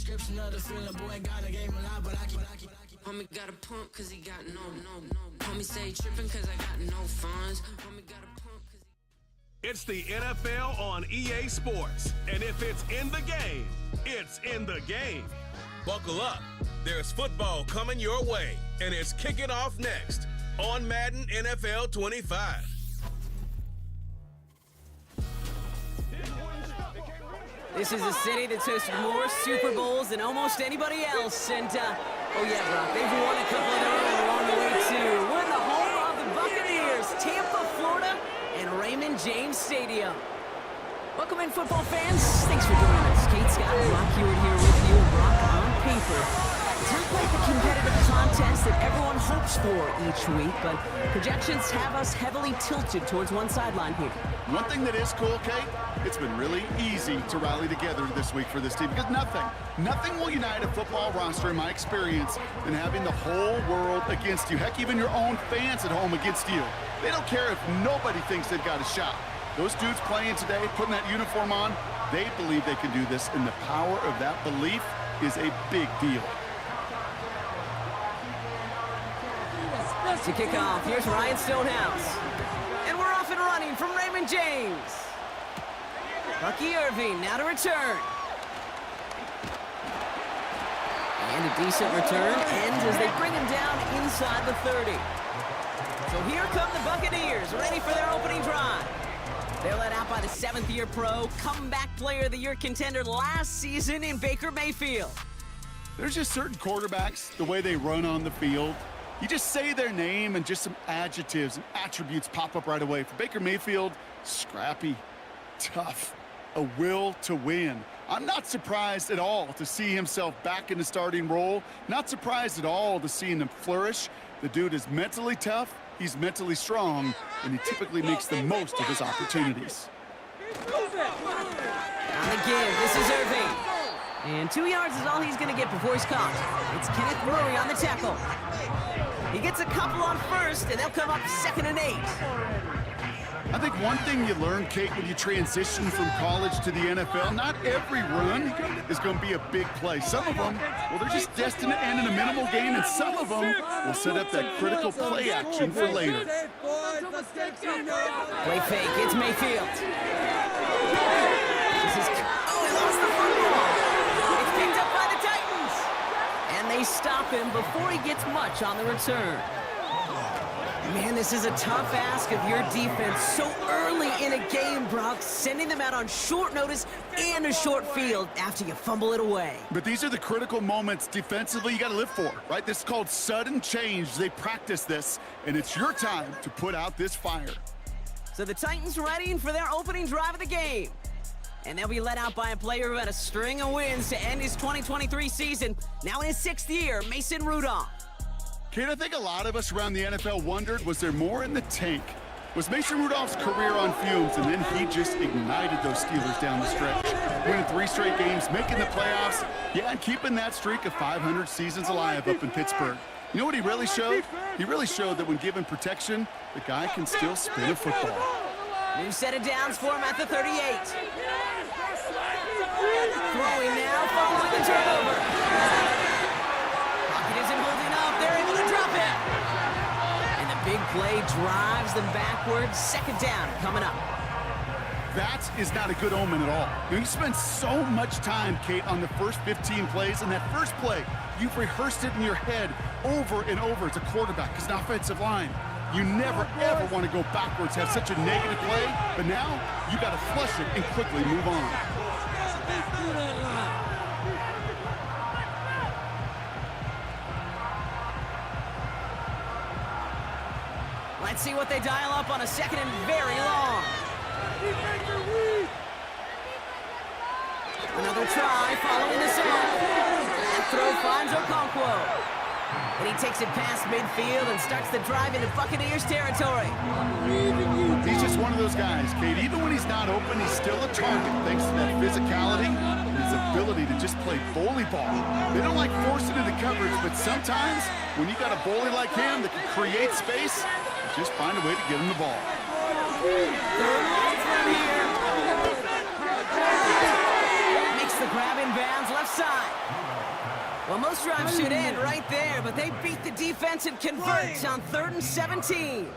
description of the feeling, boy, got a game a lot, but I keep. Homie got a pump cause he got no. Homie say trippin' cause I got no funds. Homie got a pump cause he... It's the NFL on EA Sports. And if it's in the game, it's in the game. Buckle up. There's football coming your way. And it's kicking off next on Madden NFL 25. This is a city that's hosted more Super Bowls than almost anybody else. And, oh yeah, Brock, they've won a couple of their own along the way, too. We're in the home of the Buccaneers, Tampa, Florida, and Raymond James Stadium. Welcome in, football fans. Thanks for joining us. Kate Scott and Brock Hewitt here with you. Brock, on paper, it's not quite the competitive contest that everyone hopes for each week, but projections have us heavily tilted towards one sideline here. One thing that is cool, Kate, it's been really easy to rally together this week for this team because nothing will unite a football roster, in my experience, than having the whole world against you. Heck, even your own fans at home against you. They don't care if nobody thinks they've got a shot. Those dudes playing today, putting that uniform on, they believe they can do this, and the power of that belief is a big deal. To kick off, here's Ryan Stonehouse. And we're off and running from Raymond James. Bucky Irving now to return. And a decent return ends as they bring him down inside the 30. So here come the Buccaneers, ready for their opening drive. They're led out by the 7th-year pro, comeback player of the year contender last season in Baker Mayfield. There's just certain quarterbacks, the way they run on the field. You just say their name and just some adjectives and attributes pop up right away. For Baker Mayfield, scrappy, tough, a will to win. I'm not surprised at all to see himself back in the starting role. Not surprised at all to see him flourish. The dude is mentally tough, he's mentally strong, and he typically makes the most of his opportunities. On the give, this is Irving. And 2 yards is all he's going to get before he's caught. It's Kenneth Murray on the tackle. He gets a couple on first, and they'll come up 2nd and 8. I think one thing you learn, Kate, when you transition from college to the NFL, not every run is going to be a big play. Some of them, well, they're just destined to end in a minimal gain, and some of them will set up that critical play action for later. Play fake, it's Mayfield. Oh, he lost the football. It's picked up by the Titans. And they stop him before he gets much on the return. Man, this is a tough ask of your defense so early in a game, Brock, sending them out on short notice and a short field after you fumble it away. But these are the critical moments defensively you got to live for, right? This is called sudden change. They practice this, and it's your time to put out this fire. So the Titans readying for their opening drive of the game. And they'll be led out by a player who had a string of wins to end his 2023 season. Now in his 6th year, Mason Rudolph. Kate, I think a lot of us around the NFL wondered, was there more in the tank? Was Mason Rudolph's career on fumes, and then he just ignited those Steelers down the stretch? Winning 3 straight games, making the playoffs, yeah, and keeping that streak of 500 seasons alive up in Pittsburgh. You know what he really showed? He really showed that when given protection, the guy can still spin a football. New set of downs for him at the 38. Throwing now, following the turnover. Pocket isn't holding up. They're able to drop it. And the big play drives them backwards. 2nd down coming up. That is not a good omen at all. You spend so much time, Kate, on the first 15 plays, and that first play, you've rehearsed it in your head over and over. It's a quarterback, it's an offensive line. You never, ever want to go backwards, have such a negative play, but now you got to flush it and quickly move on. Let's see what they dial up on a 2nd and very long. Another try following the sack. That throw finds Okonkwo. And he takes it past midfield and starts the drive into Buccaneers territory. He's just one of those guys, Kate. Even when he's not open, he's still a target thanks to that physicality and his ability to just play bully ball. They don't like forcing into coverage, but sometimes when you got a bully like him that can create space, you just find a way to get him the ball. Third from here. Makes the grab in bounds left side. Well, most drives should end right there, but they beat the defense and convert on 3rd and 17.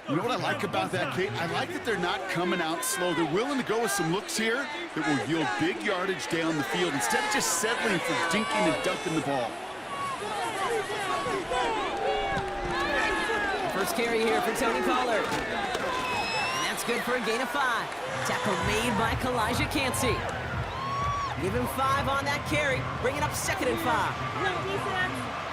You know what I like about that, Kate? I like that they're not coming out slow. They're willing to go with some looks here that will yield big yardage down the field instead of just settling for dinking and dunking the ball. First carry here for Tony Pollard. And that's good for a gain of 5. Tackle made by Kalijah Cansey. Give him 5 on that carry, bringing up 2nd and 5.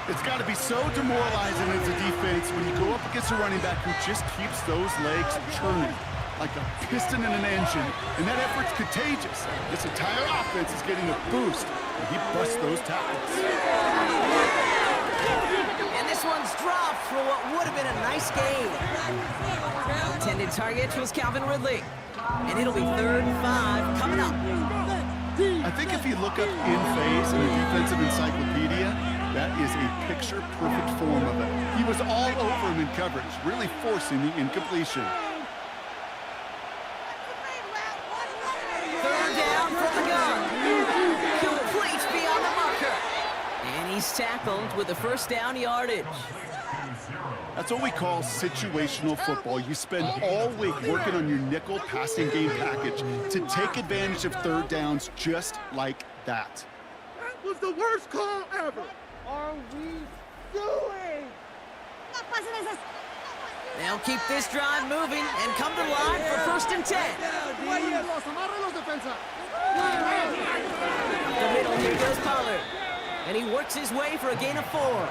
It's got to be so demoralizing as a defense when you go up against a running back who just keeps those legs churning like a piston in an engine, and that effort's contagious. This entire offense is getting a boost when he busts those tackles. And this one's dropped for what would have been a nice gain. Intended target was Calvin Ridley, and it'll be 3rd and 5 coming up. I think if you look up in phase in the defensive encyclopedia, that is a picture-perfect form of it. He was all over him in coverage, really forcing the incompletion. 3rd down from the gun. Complete beyond the marker. And he's tackled with the 1st down yardage. That's what we call situational football. You spend all week working on your nickel passing game package to take advantage of 3rd downs just like that. That was the worst call ever. Are we doing? They'll keep this drive moving and come to the line for 1st and 10. Up the middle, here goes Pollard. And he works his way for a gain of 4.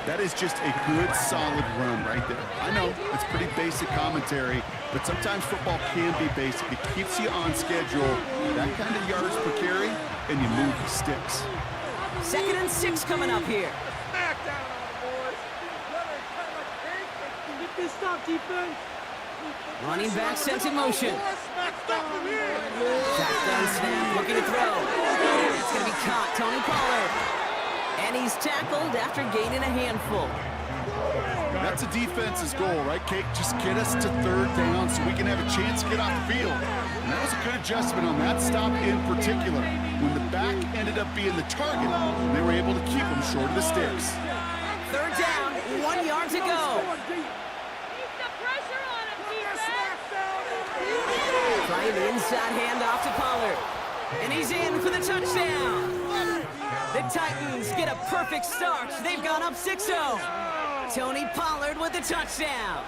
That is just a good, solid run right there. I know, it's pretty basic commentary, but sometimes football can be basic. It keeps you on schedule, that kind of yards per carry, and you move the sticks. 2nd and 6 coming up here. Smack down on the boys. Get this stop, defense. Running back sent in motion. Shotgun snap, looking to throw. It's going to be caught, Tony Pollard. And he's tackled after gaining a handful. That's a defense's goal, right, Kate? Just get us to 3rd down so we can have a chance to get off the field. And that was a good adjustment on that stop in particular. When the back ended up being the target, they were able to keep him short of the sticks. 3rd down, 1 yard to go. Trying the inside handoff to Pollard. And he's in for the touchdown. The Titans get a perfect start. They've gone up 6-0. Tony Pollard with the touchdown.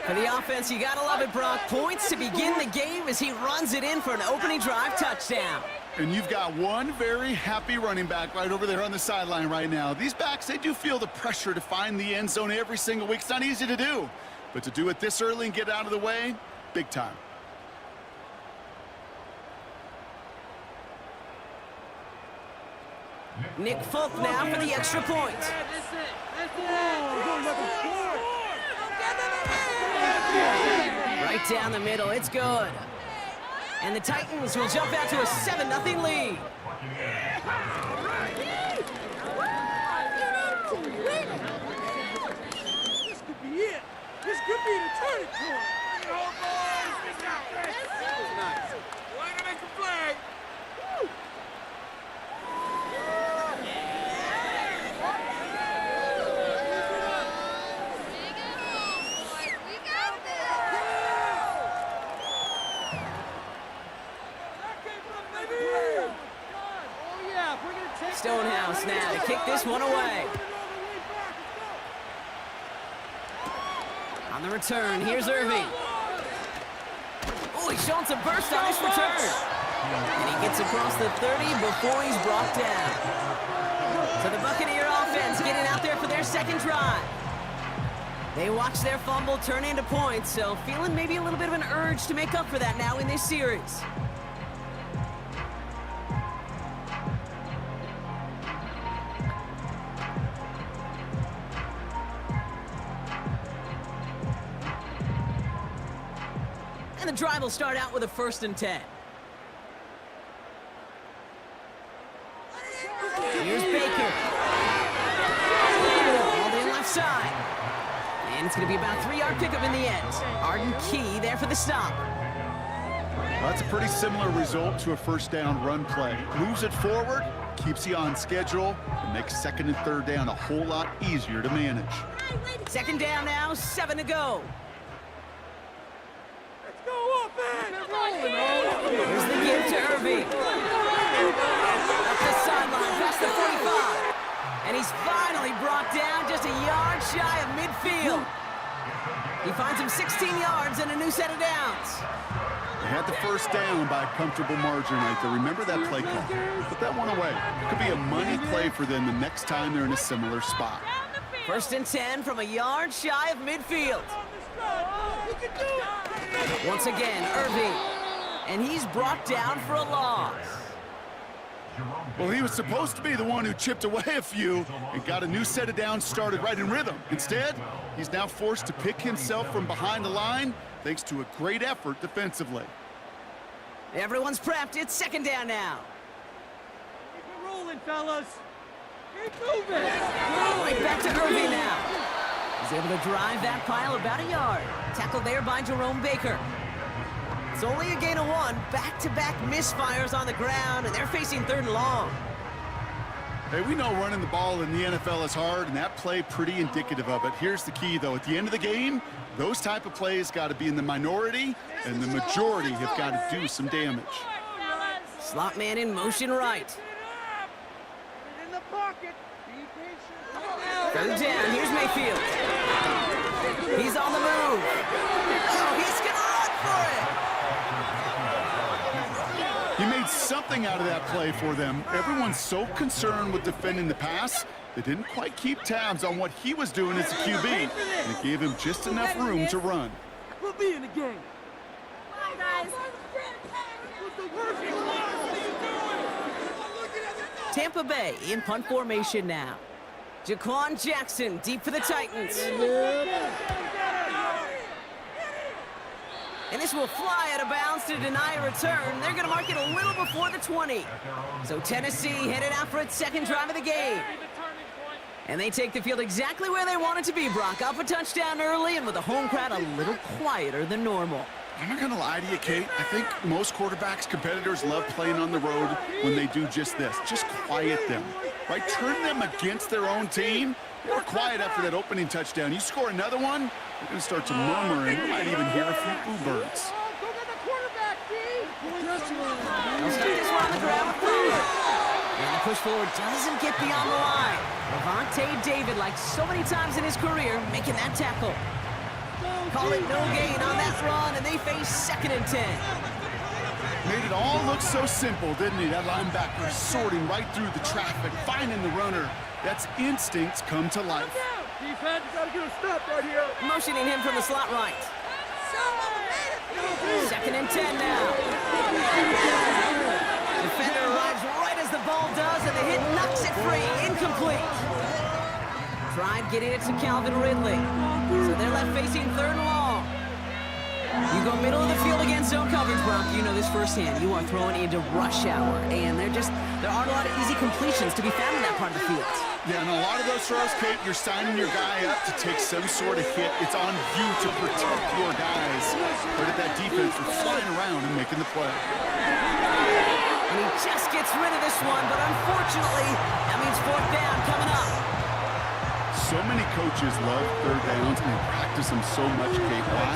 For the offense, you gotta love it, Brock. Points to begin the game as he runs it in for an opening drive touchdown. And you've got one very happy running back right over there on the sideline right now. These backs, they do feel the pressure to find the end zone every single week. It's not easy to do. But to do it this early and get out of the way, big time. Nick Folk now for the extra point. Right down the middle, it's good. And the Titans will jump out to a 7-0 lead. This could be it. This could be the turning point. Nice. Way to make a flag. Stonehouse now to kick this one away. On the return, here's Irving. Oh, he's showing some burst on this return. And he gets across the 30 before he's brought down. So the Buccaneer offense getting out there for their 2nd drive. They watch their fumble turn into points, so feeling maybe a little bit of an urge to make up for that now in this series. And the drive will start out with a 1st and 10. Here's Baker. All in left side. And it's going to be about a 3-yard pickup in the end. Arden Key there for the stop. Well, that's a pretty similar result to a first down run play. Moves it forward, keeps you on schedule, and makes second and third down a whole lot easier to manage. Second down now, 7 to go. Let's go offense! Here's the give to Irving. Up the sideline, past the 45. And he's finally brought down just a yard shy of midfield. He finds him 16 yards and a new set of downs. They had the first down by a comfortable margin right there. Remember that play call. Put that one away. Could be a money play for them the next time they're in a similar spot. First and 10 from a yard shy of midfield. Once again, Irving. And he's brought down for a loss. Well, he was supposed to be the one who chipped away a few and got a new set of downs started right in rhythm. Instead, he's now forced to pick himself from behind the line thanks to a great effort defensively. Everyone's prepped. It's second down now. Keep it rolling, fellas. Keep moving. Right back to Irving now. He's able to drive that pile about a yard. Tackled there by Jerome Baker. It's only a gain of 1. Back-to-back misfires on the ground, and they're facing third and long. Hey, we know running the ball in the NFL is hard, and that play pretty indicative of it. Here's the key, though. At the end of the game, those type of plays got to be in the minority, and the majority have got to do some damage. Slot man in motion right. Put it in the pocket. Be patient. Third down, here's Mayfield. He's on the move. Oh, he's gonna run for it. He made something out of that play for them. Everyone's so concerned with defending the pass, they didn't quite keep tabs on what he was doing as a QB, and it gave him just enough room to run. We'll be in the game. Bye, guys. What's the worst? Tampa Bay in punt formation now. Jaquan Jackson deep for the Titans. And this will fly out of bounds to deny a return. They're going to mark it a little before the 20. So Tennessee headed out for its second drive of the game. And they take the field exactly where they want it to be, Brock. Up a touchdown early and with the home crowd a little quieter than normal. I'm not going to lie to you, Kate. I think most quarterbacks, competitors love playing on the road when they do just this. Just quiet them, right? Turn them against their own team. They were quiet after that opening touchdown. You score another one, they're going to start to murmur, and you might even hear a few boo birds. Go get the quarterback, D. They'll start this one on the ground with Fuller. And the push forward doesn't get beyond the line. Levante David, like so many times in his career, making that tackle. Call it no gain on that run, and they face second and 10. Made it all look so simple, didn't he? That linebacker sorting right through the traffic, finding the runner. That's instincts come to life. Defense, you gotta get a stop right here. Motioning him from the slot right. Second and 10 now. Defender arrives right as the ball does, and the hit knocks it free. Incomplete. Tried getting it to Calvin Ridley. So they're left facing third and long. You go middle of the field against zone coverage, Brock. You know this firsthand. You are throwing into rush hour, and there aren't a lot of easy completions to be found in that part of the field. Yeah, and a lot of those throws, Kate, you're signing your guy up to take some sort of hit. It's on you to protect your guys. But at that defense, we're flying around and making the play. And he just gets rid of this one, but unfortunately, that means fourth down coming up. So many coaches love third downs and practice them so much, Kate. Why?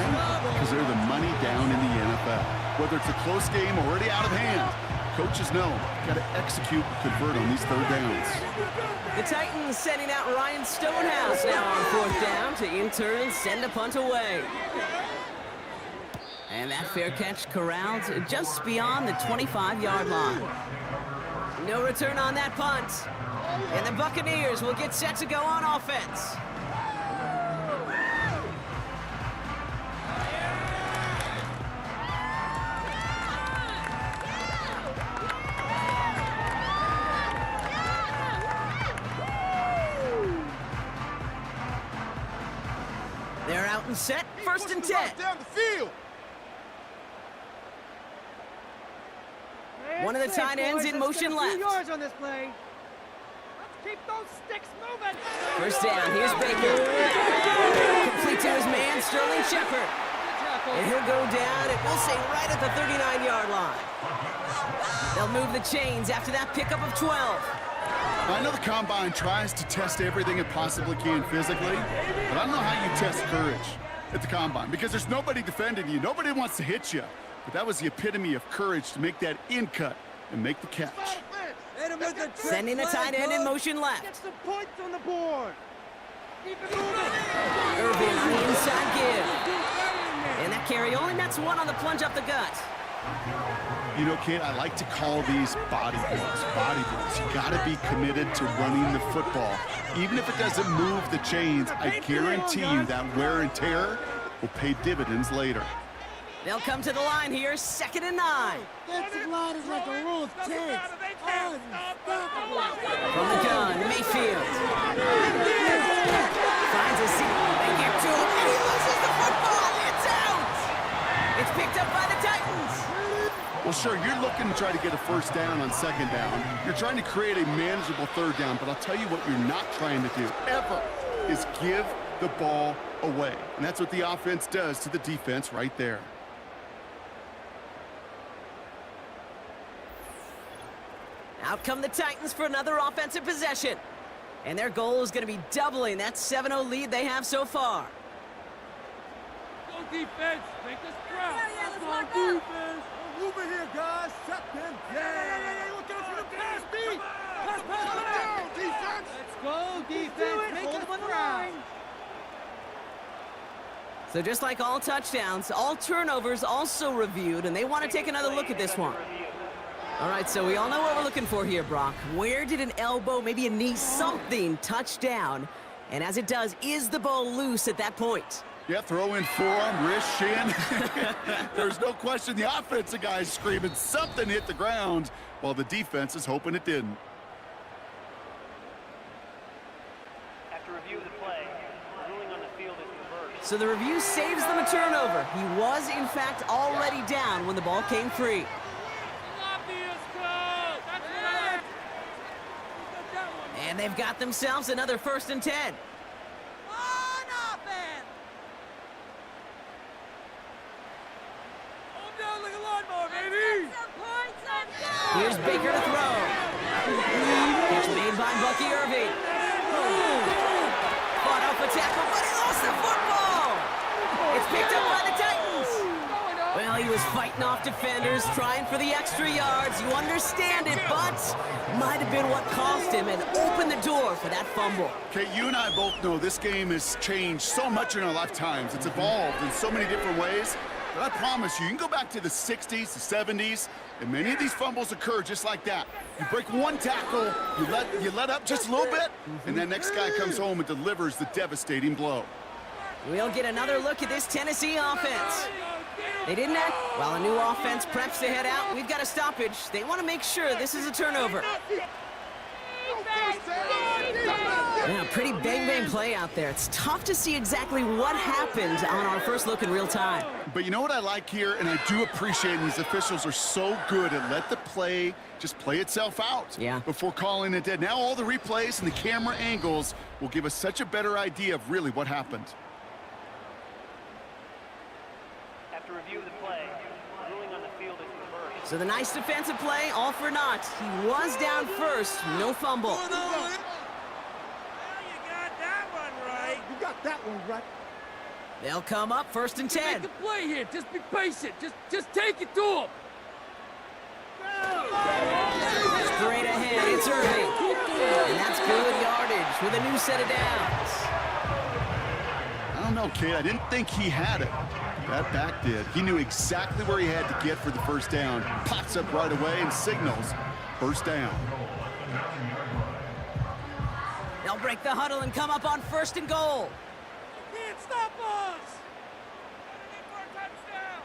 Because they're the money down in the NFL. Whether it's a close game or already out of hand, coaches know got to execute and convert on these third downs. The Titans sending out Ryan Stonehouse now on fourth down to in turn send a punt away. And that fair catch corralled just beyond the 25-yard line. No return on that punt. And the Buccaneers will get set to go on offense. They're out and set, first and 10. Down the field. One of the tight ends in motion left. Yards on this play. Let's keep those sticks moving. First down, here's Baker. Complete to his man, Sterling Shepard. And he'll go down, and we'll say right at the 39-yard line. They'll move the chains after that pickup of 12. I know the Combine tries to test everything it possibly can physically, but I don't know how you test courage at the Combine because there's nobody defending you. Nobody wants to hit you. But that was the epitome of courage to make that in cut and make the catch. Sending a tight end in motion left. Get some points on the board. Keep it moving. Irvin on the inside give. And that carry only nets one on the plunge up the gut. You know, kid, I like to call these body blows. Body blows. You got to be committed to running the football. Even if it doesn't move the chains, I guarantee you that wear and tear will pay dividends later. They'll come to the line here, 2nd and 9. Defensive line is like a row of tanks. From the gun, Mayfield. Finds a seat. They get to him, and he loses the football. It's out. It's picked up by the Titans. Well, sure, you're looking to try to get a first down on 2nd down. You're trying to create a manageable 3rd down, but I'll tell you what you're not trying to do, ever, is give the ball away. And that's what the offense does to the defense right there. Out come the Titans for another offensive possession. And their goal is going to be doubling that 7-0 lead they have so far. Go defense. Make us proud. let's Go lock up. defense. Move it here, guys. Shut them down. Hey, look out for the pass, B. Pass down, defense. Let's go, defense. Make us proud. So just like all touchdowns, all turnovers also reviewed, and they want to take another look at this one. All right, so we all know what we're looking for here, Brock. Where did an elbow, maybe a knee, something touch down? And as it does, is the ball loose at that point? Yeah, throw in forearm, wrist, shin. There's no question the offensive guy's screaming something hit the ground while the defense is hoping it didn't. After review of the play, the ruling on the field is reversed. So the review saves them a turnover. He was, in fact, already down when the ball came free. And they've got themselves another 1st and 10. On offense. Hold down like a lawnmower, baby. Some points, let's go. Here's Baker to throw. Catch made by Bucky Irving. Fought off a tackle, but he lost the football. It's picked up by the Titans. Well, he was fighting off defenders, trying for the extra yards. You understand it, but might have been what cost him and opened the door for that fumble. Okay, you and I both know this game has changed so much in our lifetimes. It's evolved in so many different ways. But I promise you, you can go back to the 60s, the 70s, and many of these fumbles occur just like that. You break one tackle, you let up just a little bit, and that next guy comes home and delivers the devastating blow. We'll get another look at this Tennessee offense. They didn't act. While a new offense preps to head out, we've got a stoppage. They want to make sure this is a turnover. Yeah, pretty bang-bang play out there. It's tough to see exactly what happened on our first look in real time. But you know what I like here, and I do appreciate, and these officials are so good at let the play just play itself out before calling it dead. Now all the replays and the camera angles will give us such a better idea of really what happened. After review of the play, the ruling on the field is reversed. So the nice defensive play, all for naught. He was down first, no fumble. You got that one right. You got that one right. They'll come up 1st and 10. Make a play here. Just be patient. Just take it to him. Straight ahead, it's Irving. And that's good yardage with a new set of downs. I don't know, kid. I didn't think he had it. That back did. He knew exactly where he had to get for the first down. Pops up right away and signals first down. They'll break the huddle and come up on 1st and goal. You can't stop us. For a touchdown.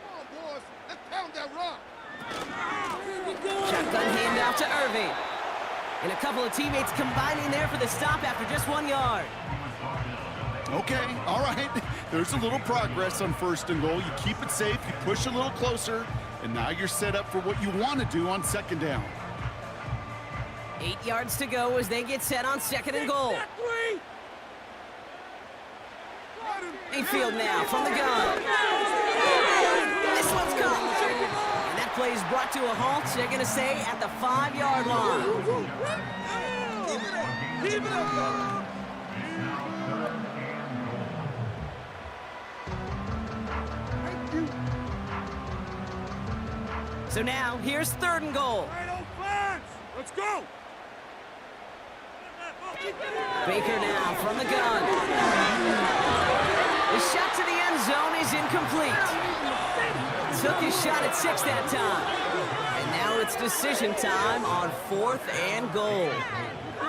Come on, boys. Let's pound that rock. Shotgun handoff to Irving. And a couple of teammates combining there for the stop after just 1 yard. Okay, all right. There's a little progress on 1st and goal. You keep it safe, you push a little closer, and now you're set up for what you want to do on 2nd down. 8 yards to go as they get set on 2nd and goal. Mayfield now from the gun. This one's caught. And that play is brought to a halt, they're going to say, at the 5-yard line. Keep it up. So now, here's 3rd and goal. Let's go. Baker now from the gun. The shot to the end zone is incomplete. Took his shot at 6 that time. And now it's decision time on 4th and goal.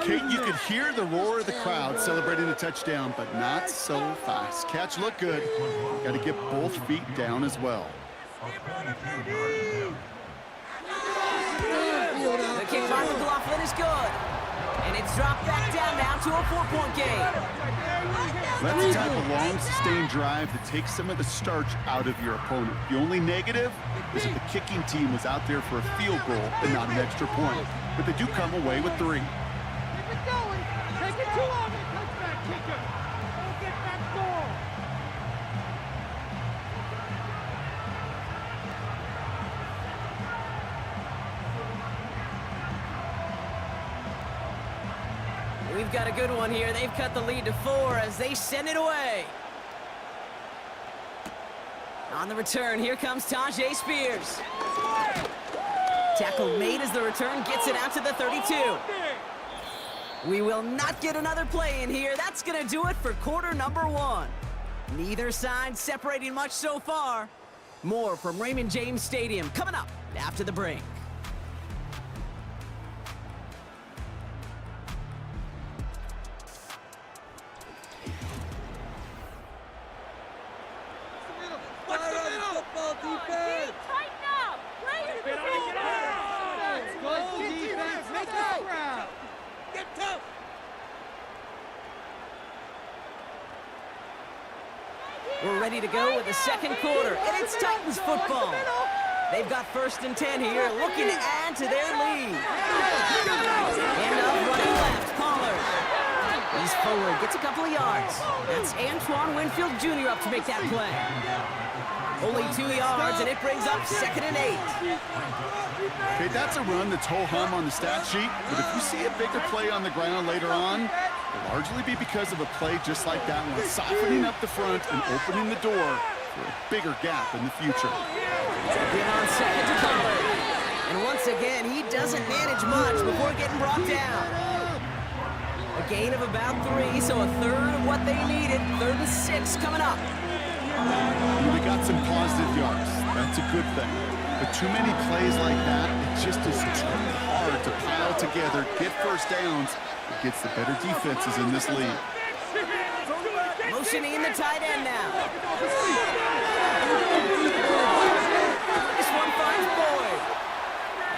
Kate, you could hear the roar of the crowd celebrating the touchdown, but not so fast. Catch looked good. Got to get both feet down as well. The kick by McLaughlin is good. And it's dropped back down now to a 4-point game. That's the type of long, sustained drive that takes some of the starch out of your opponent. The only negative is if the kicking team was out there for a field goal and not an extra point. But they do come away with 3. Keep it going. Take it too long. Touchback kicker. Don't get that ball. We've got a good one here. They've cut the lead to 4 as they send it away. On the return, here comes Tajay Spears. Tackle made as the return gets it out to the 32. We will not get another play in here. That's going to do it for quarter number 1. Neither side separating much so far. More from Raymond James Stadium coming up after the break. Defense! Tighten up! Play your defense! Let's go, defense! Make us proud! Get tough! We're ready to go with the 2nd quarter, and it's Titans football. They've got 1st and 10 here, looking to add to their lead. And up running left, Pollard. He's forward, gets a couple of yards. That's Antoine Winfield Jr. up to make that play. Only 2 yards, and it brings up 2nd and 8. Okay, that's a run that's ho-hum on the stat sheet, but if you see a bigger play on the ground later on, it'll largely be because of a play just like that one, softening up the front and opening the door for a bigger gap in the future. Again on 2nd to Pollard. And once again, he doesn't manage much before getting brought down. A gain of about 3, so a third of what they needed. 3rd and 6 coming up. They got some positive yards. That's a good thing. But too many plays like that, it just is too hard to pile together, get first downs. It gets the better defenses in this league. Motioning the tight end now. This one finds Boyd.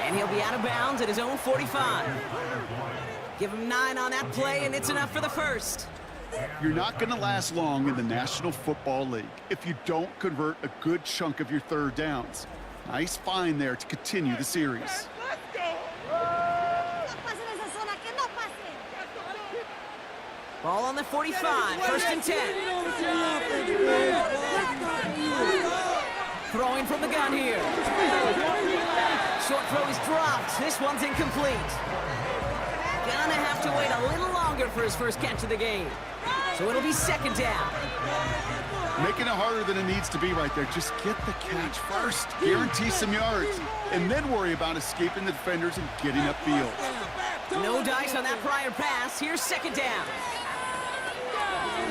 And he'll be out of bounds at his own 45. Give him 9 on that play, and it's enough for the first. You're not going to last long in the National Football League if you don't convert a good chunk of your 3rd downs. Nice find there to continue the series. Ball on the 45, 1st and 10. Throwing from the gun here. Short throw is dropped. This one's incomplete. Gonna have to wait a little longer for his first catch of the game. So it'll be 2nd down. Making it harder than it needs to be right there. Just get the catch first. Guarantee some yards. And then worry about escaping the defenders and getting upfield. No dice on that prior pass. Here's 2nd down.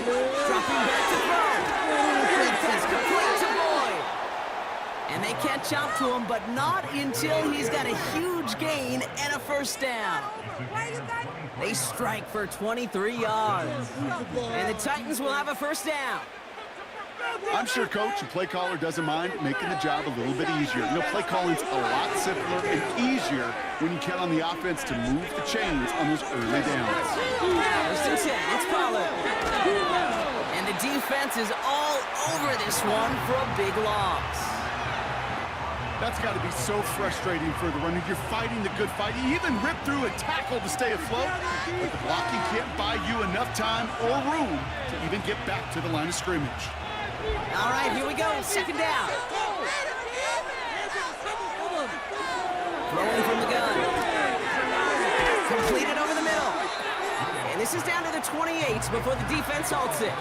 Dropping back to throw. That's complete to Boyd. And they catch up to him, but not until he's got a huge gain and a 1st down. They strike for 23 yards. And the Titans will have a 1st down. I'm sure coach and play caller doesn't mind making the job a little bit easier. You know, play calling's a lot simpler and easier when you count on the offense to move the chains on those early downs. 1st and 10, it's Pollard. And the defense is all over this one for a big loss. That's got to be so frustrating for the runner. You're fighting the good fight. You even rip through a tackle to stay afloat, but the blocking can't buy you enough time or room to even get back to the line of scrimmage. All right, here we go. Second down. Throwing from the gun. Completed over the middle. And this is down to the 28 before the defense halts it.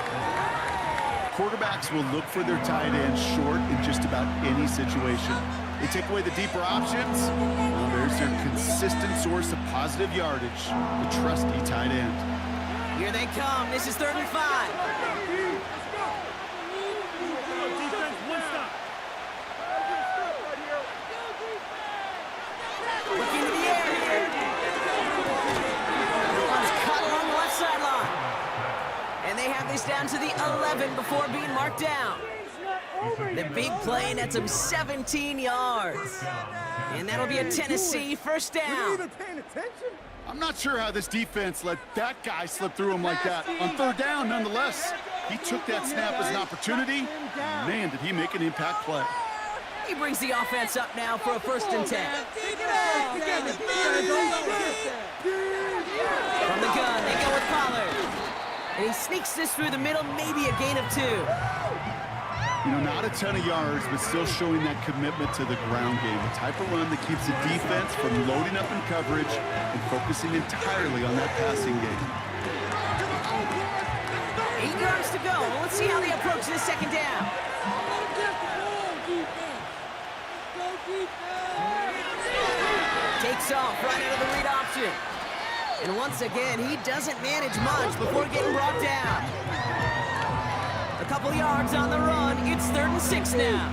Quarterbacks will look for their tight end short in just about any situation. They take away the deeper options. Well, there's their consistent source of positive yardage, the trusty tight end. Here they come. This is 3rd and 5. Looking to the air here. One's cut along the left sideline. And they have this down to the 11 before being marked down. The big play nets him 17 yards. And that'll be a Tennessee first down. I'm not sure how this defense let that guy slip through him like that. On 3rd down, nonetheless, he took that snap as an opportunity. Man, did he make an impact play. He brings the offense up now for a 1st and 10. From the gun, they go with Pollard. And he sneaks this through the middle, maybe a gain of 2. You know, not a ton of yards, but still showing that commitment to the ground game. The type of run that keeps the defense from loading up in coverage and focusing entirely on that passing game. 8 yards to go. Well, let's see how they approach this second down. Takes off right out of the read option. And once again, he doesn't manage much before getting brought down. A couple yards on the run. It's 3rd and 6 now.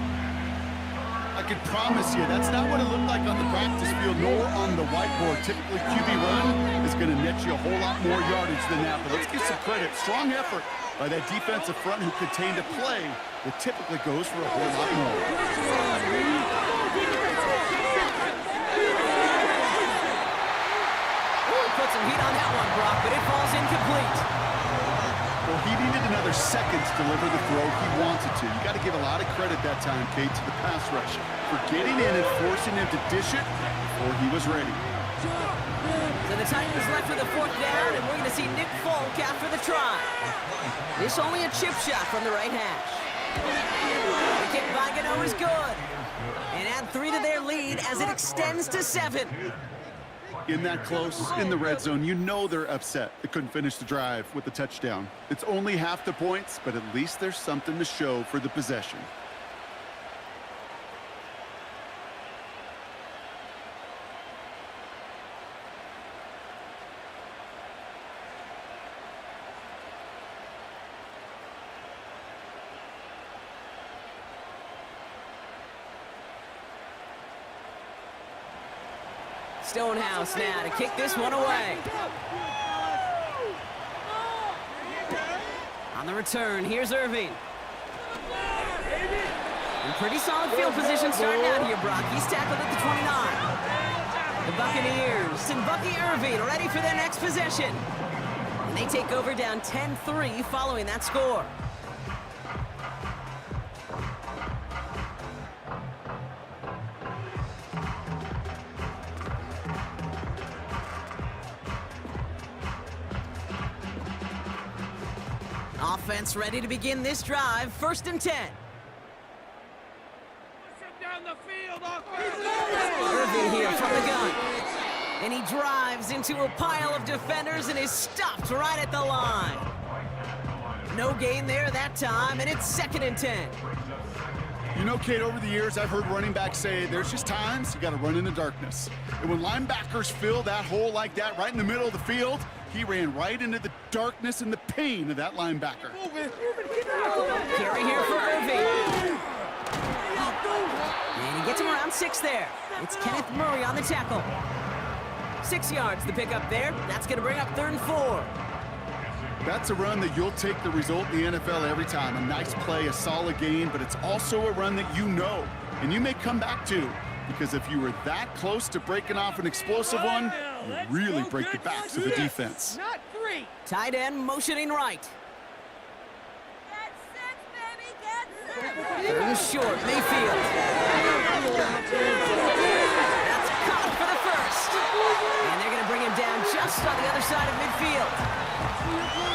I can promise you, that's not what it looked like on the practice field nor on the whiteboard. Typically, QB run is going to net you a whole lot more yardage than that. But let's give some credit. Strong effort by that defensive front who contained a play that typically goes for a whole lot more. Put some heat on that one, Brock, but it falls incomplete. Well, he needed another second to deliver the throw he wanted to. You got to give a lot of credit that time, Kate, to the pass rush for getting in and forcing him to dish it before he was ready. So the Titans left with a 4th down, and we're going to see Nick Folk after the try. This only a chip shot from the right hash. The kick by Gano is good. And add 3 to their lead as it extends to 7. In that close, in the red zone, you know they're upset. They couldn't finish the drive with the touchdown. It's only half the points, but at least there's something to show for the possession. Stonehouse now to kick this one away. On the return, here's Irving. In pretty solid field position starting out here, Brock. He's tackled at the 29. The Buccaneers and Bucky Irving ready for their next possession. And they take over down 10-3 following that score. Offense ready to begin this drive. 1st and 10. Irving here from the gun. And he drives into a pile of defenders and is stopped right at the line. No gain there that time, and it's 2nd and 10. You know, Kate, over the years, I've heard running backs say there's just times you got to run in the darkness. And when linebackers fill that hole like that right in the middle of the field, he ran right into the darkness and the pain of that linebacker. Carry here for Irving. And he gets him around 6 there. It's Kenneth Murray on the tackle. 6 yards the pickup there. That's going to bring up 3rd and 4. That's a run that you'll take the result in the NFL every time. A nice play, a solid gain, but it's also a run that you know, and you may come back to, because if you were that close to breaking off an explosive one, you really break the backs of the defense. Not 3. Tight end motioning right. Get 6, baby, get 6. 3rd and short, Mayfield. That's caught for the first. And they're going to bring him down just on the other side of midfield.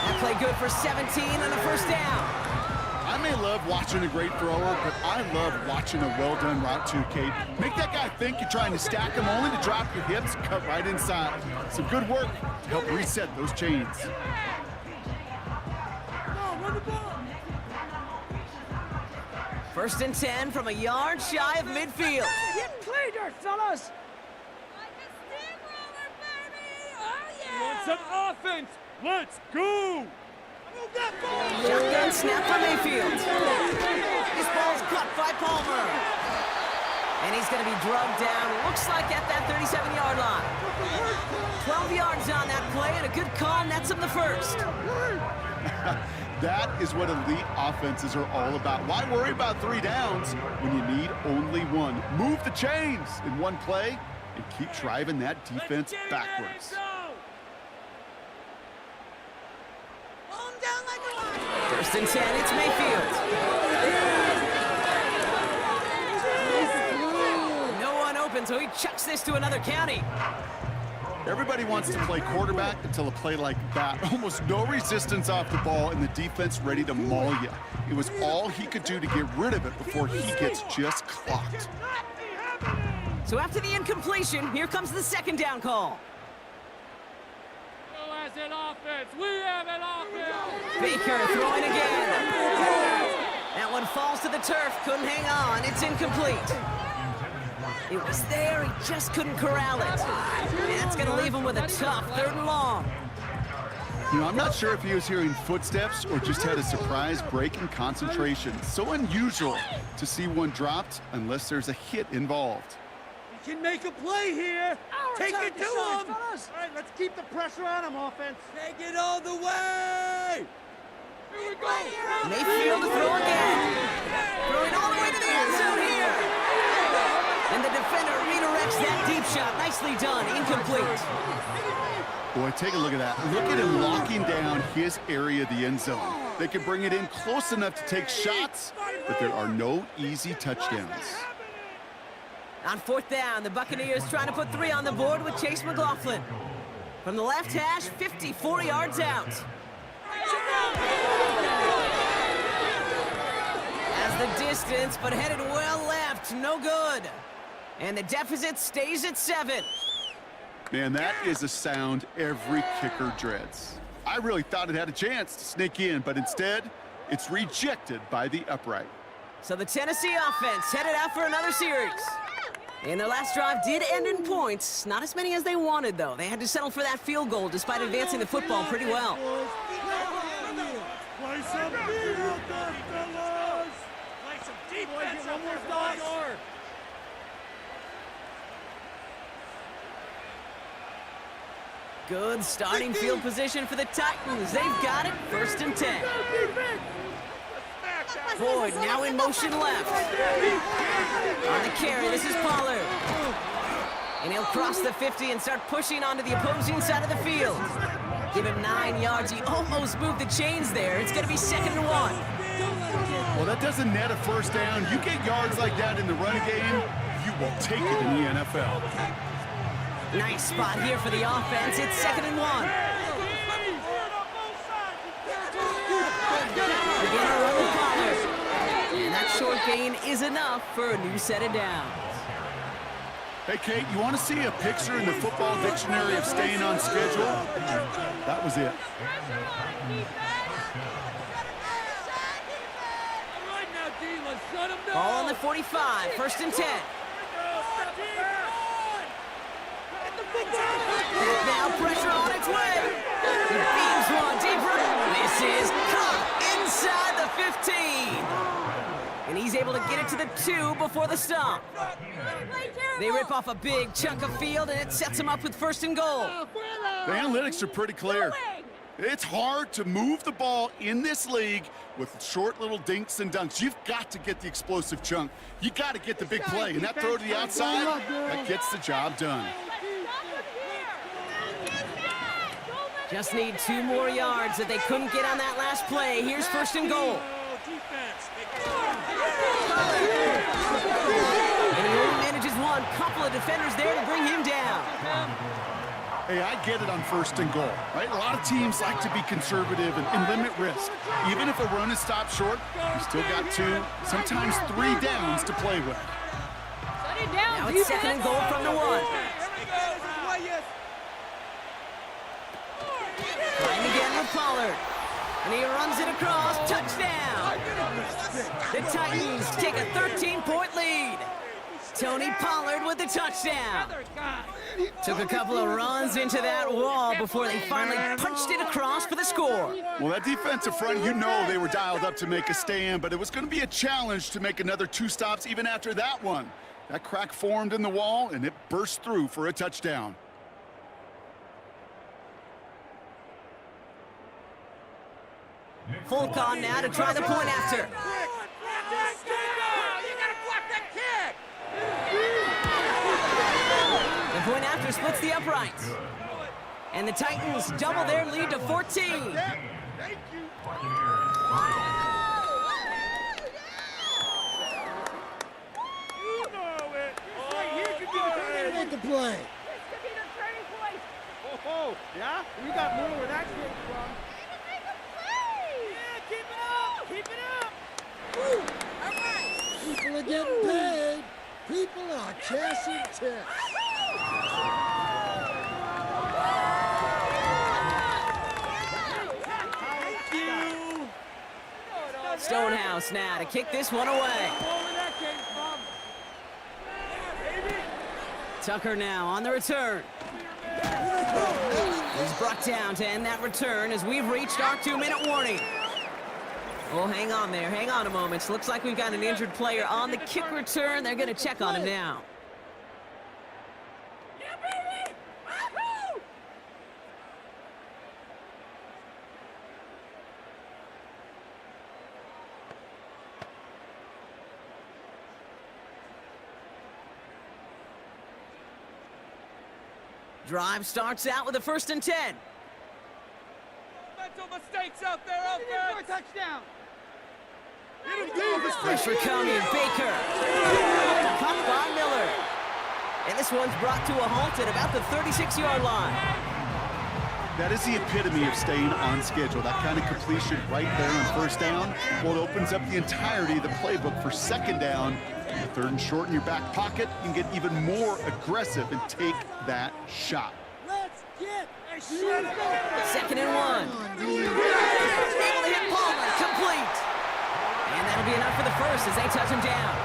That play good for 17 and a first down. I may love watching a great thrower, but I love watching a well-done route too, Kate. Make that guy think you're trying to stack him, only to drop your hips, cut right inside. Some good work to help reset those chains. First and 10 from a yard shy of midfield. Get cleaner, fellas! Want some offense? Let's go! Move that ball! Shotgun snap from Mayfield. This ball's caught by Palmer. And he's going to be drugged down, looks like at that 37-yard line. 12 yards on that play, and a good call nets him the first. That is what elite offenses are all about. Why worry about 3 downs when you need only 1? Move the chains in one play and keep driving that defense backwards. First and 10, it's Mayfield. No one open, so he chucks this to another county. Everybody wants to play quarterback until a play like that. Almost no resistance off the ball and the defense ready to maul you. It was all he could do to get rid of it before he gets just clocked. So after the incompletion, here comes the second down call. An offense. We have an offense. Baker throwing again. That one falls to the turf. Couldn't hang on. It's incomplete. It was there. He just couldn't corral it. And that's going to leave him with a tough 3rd and long. You know, I'm not sure if he was hearing footsteps or just had a surprise break in concentration. So unusual to see one dropped unless there's a hit involved. We can make a play here. Take it to him. All right, let's keep the pressure on him, offense. Take it all the way. Here we go. Mayfield to throw again. Throwing all the way to the end zone here. And the defender redirects that deep shot. Nicely done. Incomplete. Boy, take a look at that. Look at him locking down his area of the end zone. They can bring it in close enough to take shots, but there are no easy touchdowns. On 4th down, the Buccaneers trying to put 3 on the board with Chase McLaughlin. From the left hash, 54 yards out. As the distance, but headed well left, no good. And the deficit stays at 7. Man, that is a sound every kicker dreads. I really thought it had a chance to sneak in, but instead, it's rejected by the upright. So the Tennessee offense headed out for another series. And their last drive did end in points. Not as many as they wanted, though. They had to settle for that field goal despite advancing the football pretty well. Play some defense, fellas. Play some defense. One more dog. Good starting field position for the Titans. They've got it. 1st and 10. Boyd now in motion left. On the carry, this is Pollard. And he'll cross the 50 and start pushing onto the opposing side of the field. Give him 9 yards. He almost moved the chains there. It's going to be 2nd and 1. Well, that doesn't net a first down. You get yards like that in the running game, you will take it in the NFL. Nice spot here for the offense. It's 2nd and 1. Again, a run with Pollard. And that short gain is enough for a new set of downs. Hey, Kate, you want to see a picture in the football dictionary of staying on schedule? That was it. Ball on the 45, 1st and 10. Now pressure on its way. He beams one deeper. This is caught inside the 15. And he's able to get it to the 2 before the stop. They rip off a big chunk of field, and it sets them up with 1st and goal. The analytics are pretty clear. It's hard to move the ball in this league with short little dinks and dunks. You've got to get the explosive chunk. You got to get the big play, and that throw to the outside, that gets the job done. Just need 2 more yards that they couldn't get on that last play. Here's 1st and goal. And he only manages one. Couple of defenders there to bring him down. Hey, I get it on 1st and goal, right? A lot of teams like to be conservative and limit risk. Even if a run is stopped short, you still got 2, sometimes 3 downs to play with. Now it's 2nd and goal from the 1. Trying again with Pollard. And he runs it across. Touchdown! The Titans take a 13-point lead. Tony Pollard with the touchdown. Took a couple of runs into that wall before they finally punched it across for the score. Well, that defensive front, you know they were dialed up to make a stand, but it was going to be a challenge to make another 2 stops even after that one. That crack formed in the wall, and it burst through for a touchdown. Full con now to try the point after. The point after splits the uprights. And the Titans double their lead to 14. Make the play. This could be the turning point. Oh, yeah? We got more where that came from. Make a play. Yeah, keep it up. Keep it up. Woo. All right. People are getting paid. People are cashing checks. Stonehouse now to kick this one away. Tucker now on the return. He's brought down to end that return as we've reached our 2-minute warning. Oh, hang on there. Hang on a moment. Looks like we've got an injured player on the kick return. They're going to check on him now. Drive starts out with a 1st and 10. Mental mistakes out there, offense. Touchdown. Pressure coming, Baker. Caught by Miller. And this one's brought to a halt at about the 36-yard line. That is the epitome of staying on schedule. That kind of completion right there on 1st down. Well, it opens up the entirety of the playbook for 2nd down. 3rd and short in your back pocket. You can get even more aggressive and take that shot. Let's get 2nd and 1. Able to hit Palmer, complete. And that'll be enough for the first as they touch him down.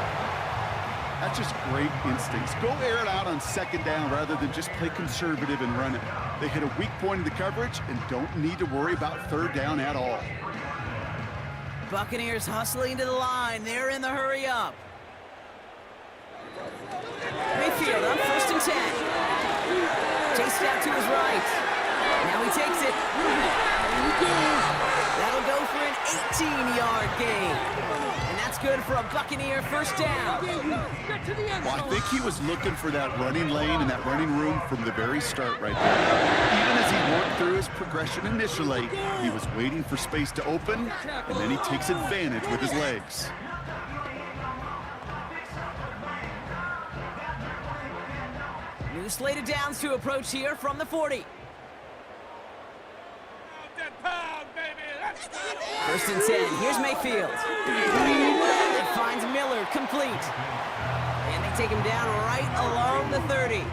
That's just great instincts. Go air it out on 2nd down rather than just play conservative and run it. They hit a weak point in the coverage and don't need to worry about 3rd down at all. Buccaneers hustling to the line. They're in the hurry up. Mayfield on 1st and 10. Chased out to his right. Now he takes it. That'll go for an 18-yard gain. And that's good for a Buccaneer 1st down. Well, I think he was looking for that running lane and that running room from the very start right there. Even as he worked through his progression initially, he was waiting for space to open, and then he takes advantage with his legs. New slated downs to approach here from the 40. 1st and 10. Here's Mayfield. It finds Miller, complete. And they take him down right along the 30.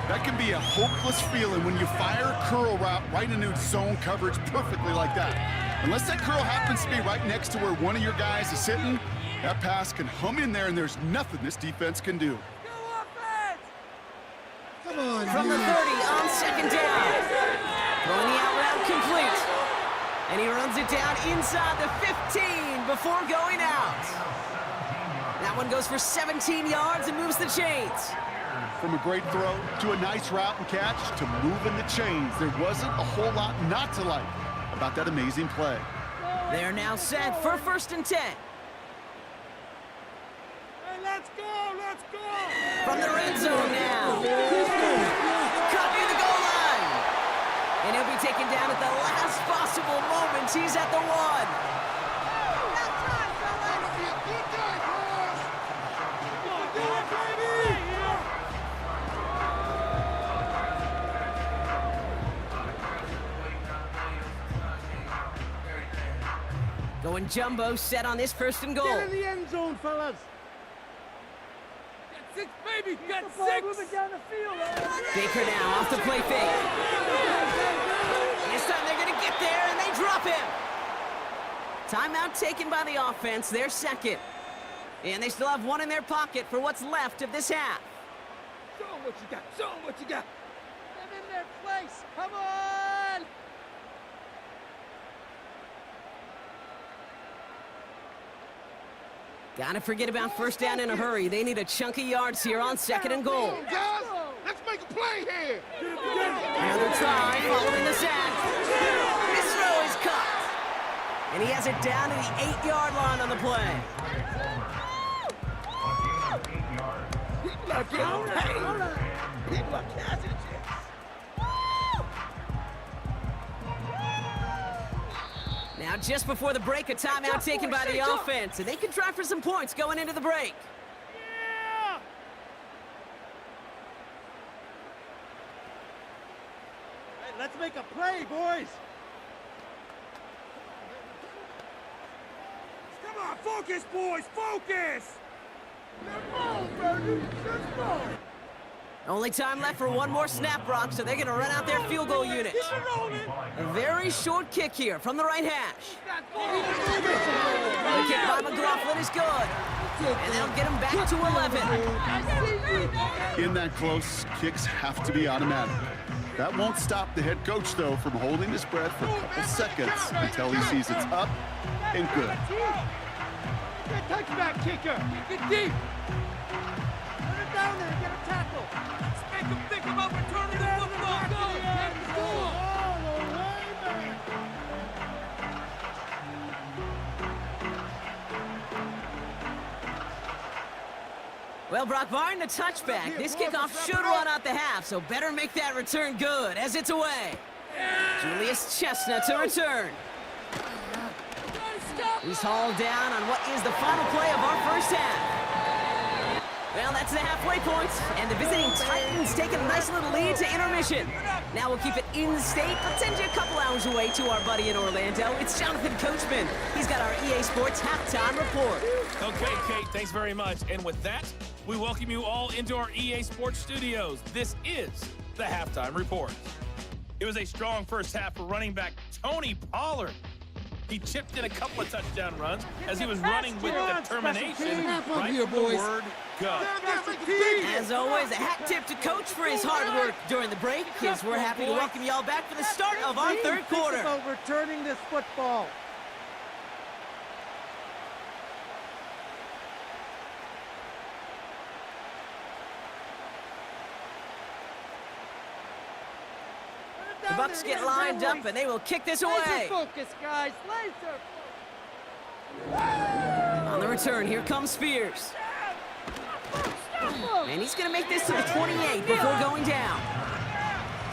That can be a hopeless feeling when you fire a curl route right into zone coverage perfectly like that. Unless that curl happens to be right next to where one of your guys is sitting, that pass can hum in there and there's nothing this defense can do. Come on, From the 30 on 2nd down. Throwing the out route complete. And he runs it down inside the 15 before going out. That one goes for 17 yards and moves the chains. From a great throw to a nice route and catch to moving the chains, there wasn't a whole lot not to like about that amazing play. They're now set for 1st and 10. Let's go, let's go. From the red zone now. Covering the goal line. And he'll be taken down at the last possible moment. He's at the 1. Going jumbo set on this first and goal. Get in the end zone, fellas. Got six, baby. Got Ball six. moving down the field. Baker now off the play fake. This time they're going to get there, and they drop him. Timeout taken by the offense, their second. And they still have one in their pocket for what's left of this half. Show them what you got. Show them what you got. Them in their place. Come on. Gotta forget about first down in a hurry. They need a chunk of yards here on second and goal. Guys, let's make a play here. Another try following the sack. This throw is caught. And he has it down to the 8-yard line on the play. People are getting paid. People are cashing checks. Now, just before the break, a timeout taken by the offense, and they can try for some points going into the break. Yeah. Hey, let's make a play, boys. Come on, focus, boys, focus. Only time left for one more snap, Brock, so they're going to run out their field goal unit. A very short kick here from the right hash. The kick by McLaughlin is good. And they'll get him back to 11. In that close, kicks have to be automatic. That won't stop the head coach, though, from holding his breath for a couple seconds until he sees it's up and good. Good touchback kicker. Kick it deep. Put it down there. Get a tackle. Let's make them think about returning the football. Go. All the way back. Well, Brock, barring the touchback, this kickoff should run out the half, so better make that return good as it's away. Julius Chestnut to return. He's hauled down on what is the final play of our first half. Well, that's the halfway point, and the visiting Titans taking a nice little lead to intermission. Now we'll keep it in the state, but send you a couple hours away to our buddy in Orlando. It's Jonathan Coachman. He's got our EA Sports halftime report. Okay, Kate, thanks very much. And with that, we welcome you all into our EA Sports studios. This is the halftime report. It was a strong first half for running back Tony Pollard. He chipped in a couple of touchdown runs as he was running with determination. Right from the word go. As always, a hat tip to Coach for his hard work during the break, as we're happy to welcome y'all back for the start of our third quarter. Think about returning this football. The Bucs get lined up, and they will kick this away. Laser focus, guys. Laser. On the return, here comes Spears. And he's going to make this to the 28 before going down.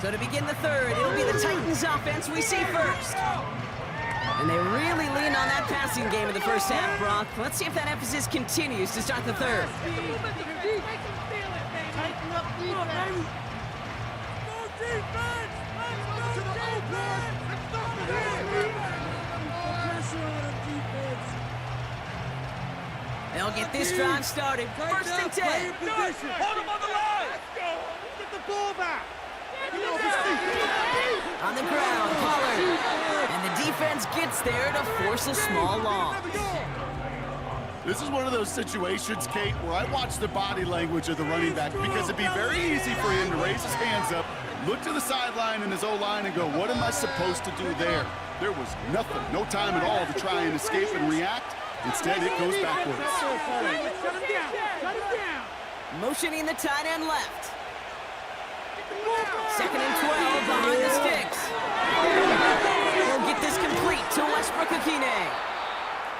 So to begin the third, it'll be the Titans offense we see first. And they really leaned on that passing game in the first half, Brock. Let's see if that emphasis continues to start the third. Tighten up defense. Go defense. They'll get this drive started. First and 10. Hold him on the line. Get the ball back. On the ground, Pollard. And the defense gets there to force a small loss. This is one of those situations, Kate, where I watch the body language of the running back because it'd be very easy for him to raise his hands up, look to the sideline in his O-line and go, what am I supposed to do there? There was nothing, no time at all to try and escape and react. Instead, it goes backwards. Shut him down. Shut him down. Motioning the tight end left. Second and 12 behind the sticks. He'll get this complete to Westbrook-Akine.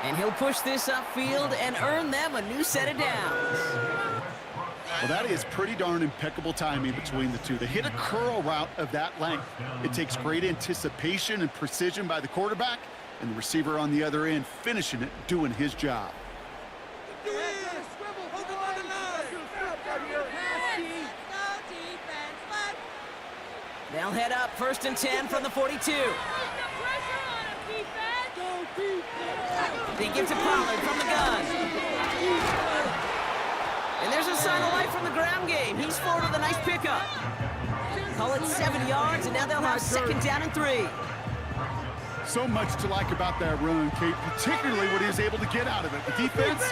And he'll push this upfield and earn them a new set of downs. Well, that is pretty darn impeccable timing between the two. They hit a curl route of that length. It takes great anticipation and precision by the quarterback, and the receiver on the other end finishing it, doing his job. They'll head up first and 10 from the 42. Put the pressure on him, defense. They give to Pollard from the gun. And there's a sign of life from the ground game. He's forward with a nice pickup. Call it 7 yards, and now they'll have 2nd down and 3. So much to like about that run, Kate, particularly what he was able to get out of it. The defense,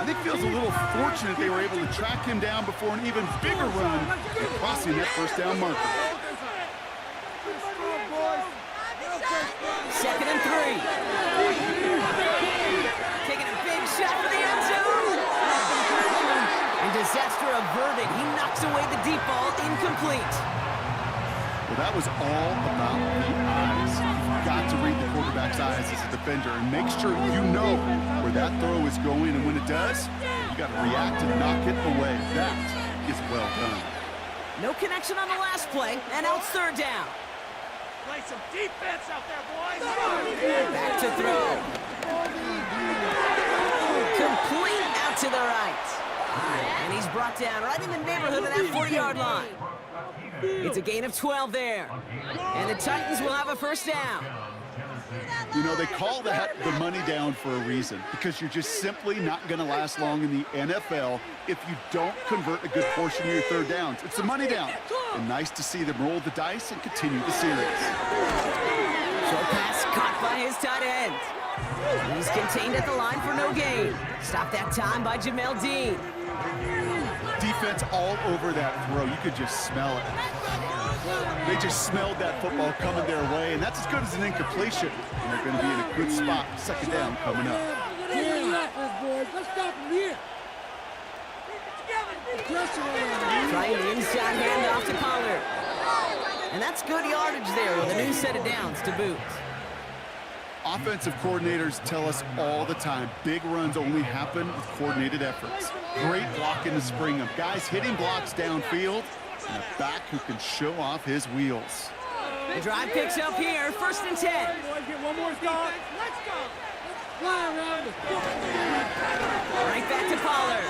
I think, feels a little fortunate they were able to track him down before an even bigger run and crossing that 1st down marker. 2nd and 3. Taking a big shot for the end zone. And disaster averted. He knocks away the deep ball, incomplete. Well, that was all about the eyes. You've got to read the quarterback's eyes as a defender and make sure you know where that throw is going, and when it does, you got to react and knock it away. That is well done. No connection on the last play, and now it's 3rd down. Play some defense out there, boys. Back to throw. Complete out to the right. And he's brought down right in the neighborhood of that 40-yard line. It's a gain of 12 there. And the Titans will have a 1st down. You know, they call that the money down for a reason, because you're just simply not going to last long in the NFL if you don't convert a good portion of your 3rd downs. It's a money down. And nice to see them roll the dice and continue the series. Short pass caught by his tight end. He's contained at the line for no gain. Stopped that time by Jamel Dean. Defense all over that throw. You could just smell it. They just smelled that football coming their way, and that's as good as an incompletion. And they're going to be in a good spot. 2nd down coming up. Let's stop him here. Trying the inside handoff to Pollard. And that's good yardage there with a new set of downs to boot. Offensive coordinators tell us all the time, big runs only happen with coordinated efforts. Great blocking to spring them. Guys hitting blocks downfield, and a back who can show off his wheels. The drive picks up here, 1st and 10. Boys, get one more stop. Let's go. Fly around the Right back to Pollard.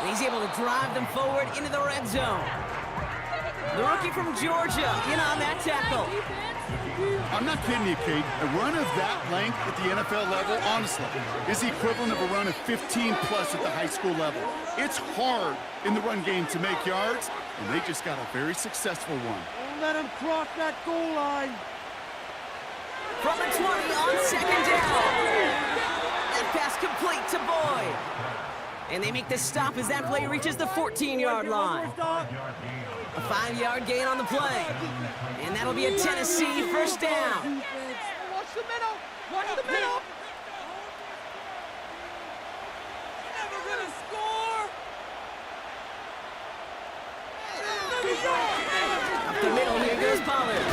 And he's able to drive them forward into the red zone. The rookie from Georgia in on that tackle. I'm not kidding you, Kate. A run of that length at the NFL level, honestly, is the equivalent of a run of 15-plus at the high school level. It's hard in the run game to make yards, and they just got a very successful one. Don't let him cross that goal line. From the 20 on 2nd down. That pass complete to Boyd. And they make the stop as that play reaches the 14-yard line. A 5-yard gain on the play. And that'll be a Tennessee 1st down. Watch the middle. Watch the middle. Never gonna score. Up the middle, here goes Pollard.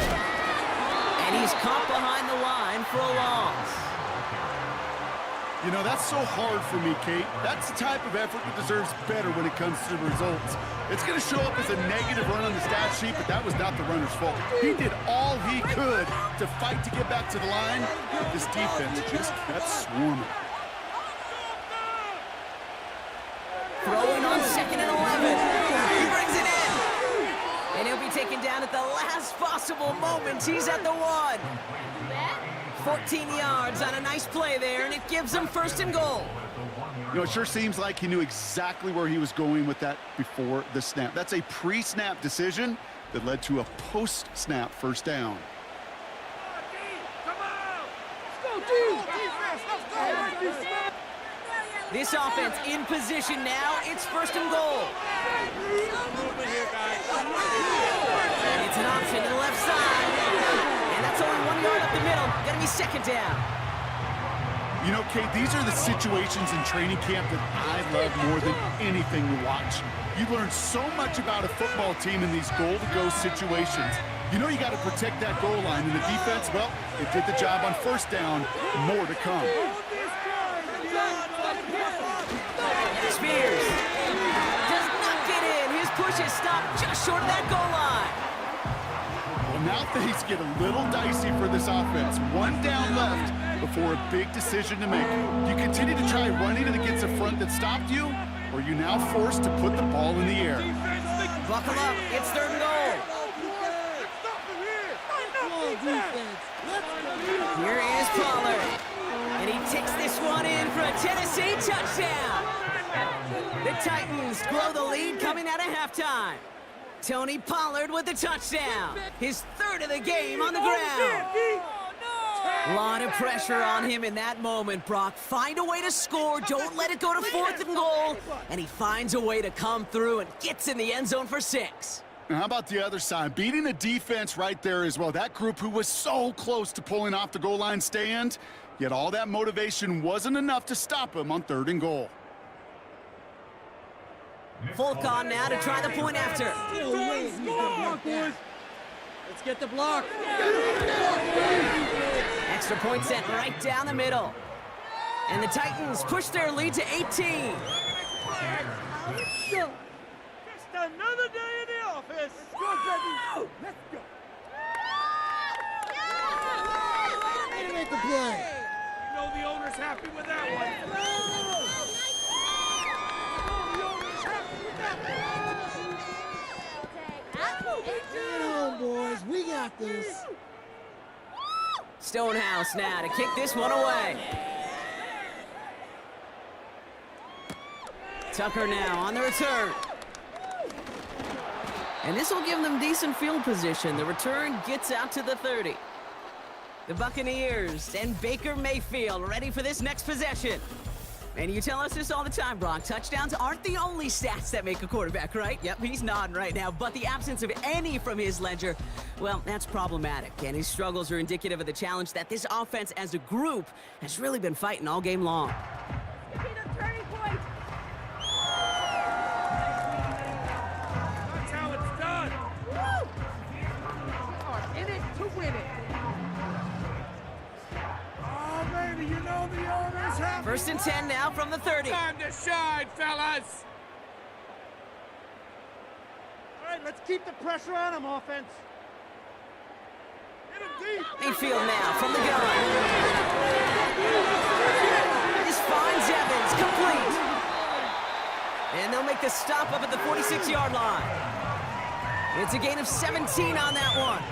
And he's caught behind the line for a loss. You know, that's so hard for me, Kate. That's the type of effort that deserves better when it comes to the results. It's going to show up as a negative run on the stat sheet, but that was not the runner's fault. He did all he could to fight to get back to the line, but this defense just kept swarming. Throwing on 2nd and 11. He brings it in. And he'll be taken down at the last possible moment. He's at the 1. 14 yards on a nice play there, and it gives him 1st and goal. You know, it sure seems like he knew exactly where he was going with that before the snap. That's a pre-snap decision that led to a post-snap 1st down. This offense in position now. It's 1st and goal. It's an option to the left side. And that's only 1 yard up the middle. Gonna be 2nd down. You know, Kate, these are the situations in training camp that I love more than anything to watch. You learn so much about a football team in these goal-to-go situations. You know you got to protect that goal line, and the defense, well, it did the job on 1st down. More to come. Spears does not get in. His push is stopped just short of that goal line. Well, now things get a little dicey for this offense. 1 down left before a big decision to make. Do you continue to try running it against a front that stopped you, or are you now forced to put the ball in the air? Buckle up. It's 3rd and goal. Here is Pollard. And he takes this one in for a Tennessee touchdown. The Titans grow the lead coming out of halftime. Tony Pollard with the touchdown. His third of the game on the ground. A lot of pressure on him in that moment, Brock. Find a way to score. Don't let it go to 4th and goal. And he finds a way to come through and gets in the end zone for 6. Now, how about the other side? Beating the defense right there as well. That group who was so close to pulling off the goal line stand, yet all that motivation wasn't enough to stop him on 3rd and goal. Folk on now to try the point after. Let's get the block. Extra point sent right down the middle. And the Titans push their lead to 18. Just another day in the office. Let's go, baby. Let's go. Way to make the play. You know the owner's happy with that one. Get home, boys. We got this. Stonehouse now to kick this one away. Tucker now on the return. And this will give them decent field position. The return gets out to the 30. The Buccaneers and Baker Mayfield ready for this next possession. And you tell us this all the time, Brock. Touchdowns aren't the only stats that make a quarterback, right? Yep, he's nodding right now. But the absence of any from his ledger, well, that's problematic. And his struggles are indicative of the challenge that this offense as a group has really been fighting all game long. That's how it's done. In it to win it. Oh, baby, you know the owner's happy. 1st and 10 now from the 30. Time to shine, fellas. All right, let's keep the pressure on him, offense. Hit him deep. Mayfield now from the gun. This finds Evans, complete. And they'll make the stop up at the 46-yard line. It's a gain of 17 on that one.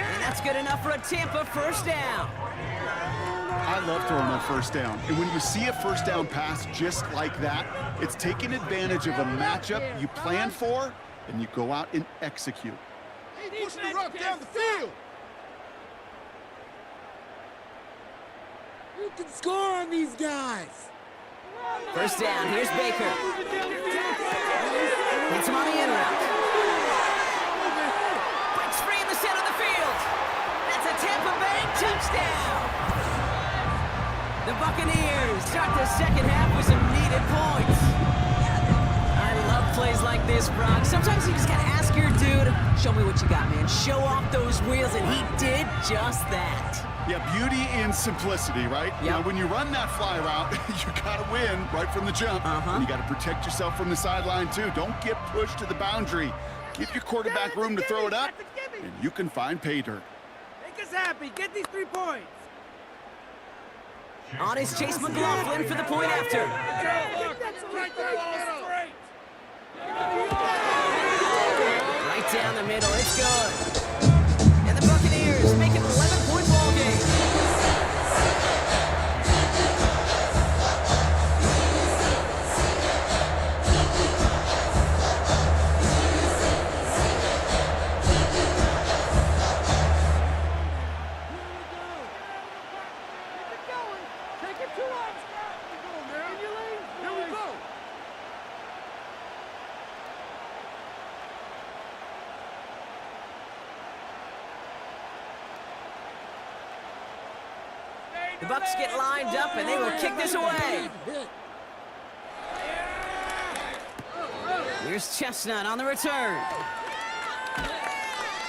And that's good enough for a Tampa first down. I love throwing on 1st down. And when you see a 1st down pass just like that, it's taking advantage of a matchup you plan for, and you go out and execute. Keep pushing the rock down the field. You can score on these guys. 1st down, here's Baker. Hits him on the in route. Breaks free in the center of the field. That's a Tampa Bay touchdown. The Buccaneers start the second half with some needed points. I love plays like this, Brock. Sometimes you just gotta ask your dude, show me what you got, man. Show off those wheels, and he did just that. Yeah, beauty in simplicity, right? Yep. Now, when you run that fly route, you got to win right from the jump. And you got to protect yourself from the sideline, too. Don't get pushed to the boundary. Give your quarterback room to throw it up, and you can find pay dirt. Make us happy. Get these 3 points. On is Chase McLaughlin for the point after. Right down the middle, it's good. And the Buccaneers make it an 11-point ball game. The Bucs get lined up, and they will kick this away. Here's Chestnut on the return.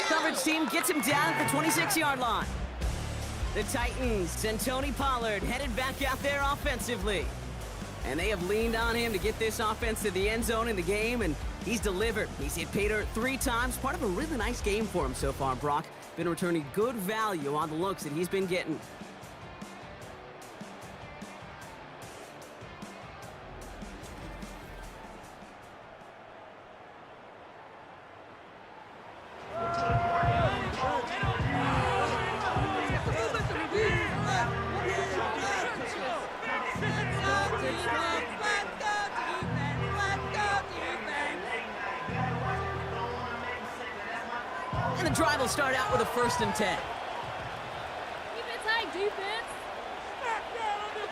Coverage team gets him down at the 26-yard line. The Titans and Tony Pollard headed back out there offensively. And they have leaned on him to get this offense to the end zone in the game, and he's delivered. He's hit pay dirt 3 times. Part of a really nice game for him so far, Brock. Been returning good value on the looks that he's been getting. drive will start out with a 1st and 10. Defense high, defense.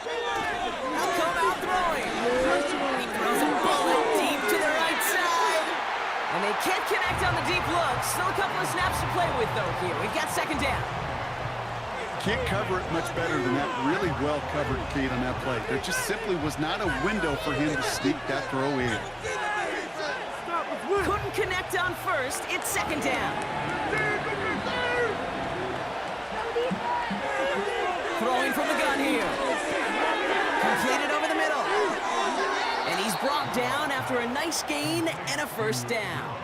They'll come out throwing. He throws a bullet deep to the right side. And they can't connect on the deep look. Still a couple of snaps to play with, though, here. We've got 2nd down. Can't cover it much better than that. Really well covered, Kate, on that play. There just simply was not a window for him to sneak that throw in. Couldn't connect on 1st. It's 2nd down. Throwing from the gun here. Completed over the middle. And he's brought down after a nice gain and a 1st down.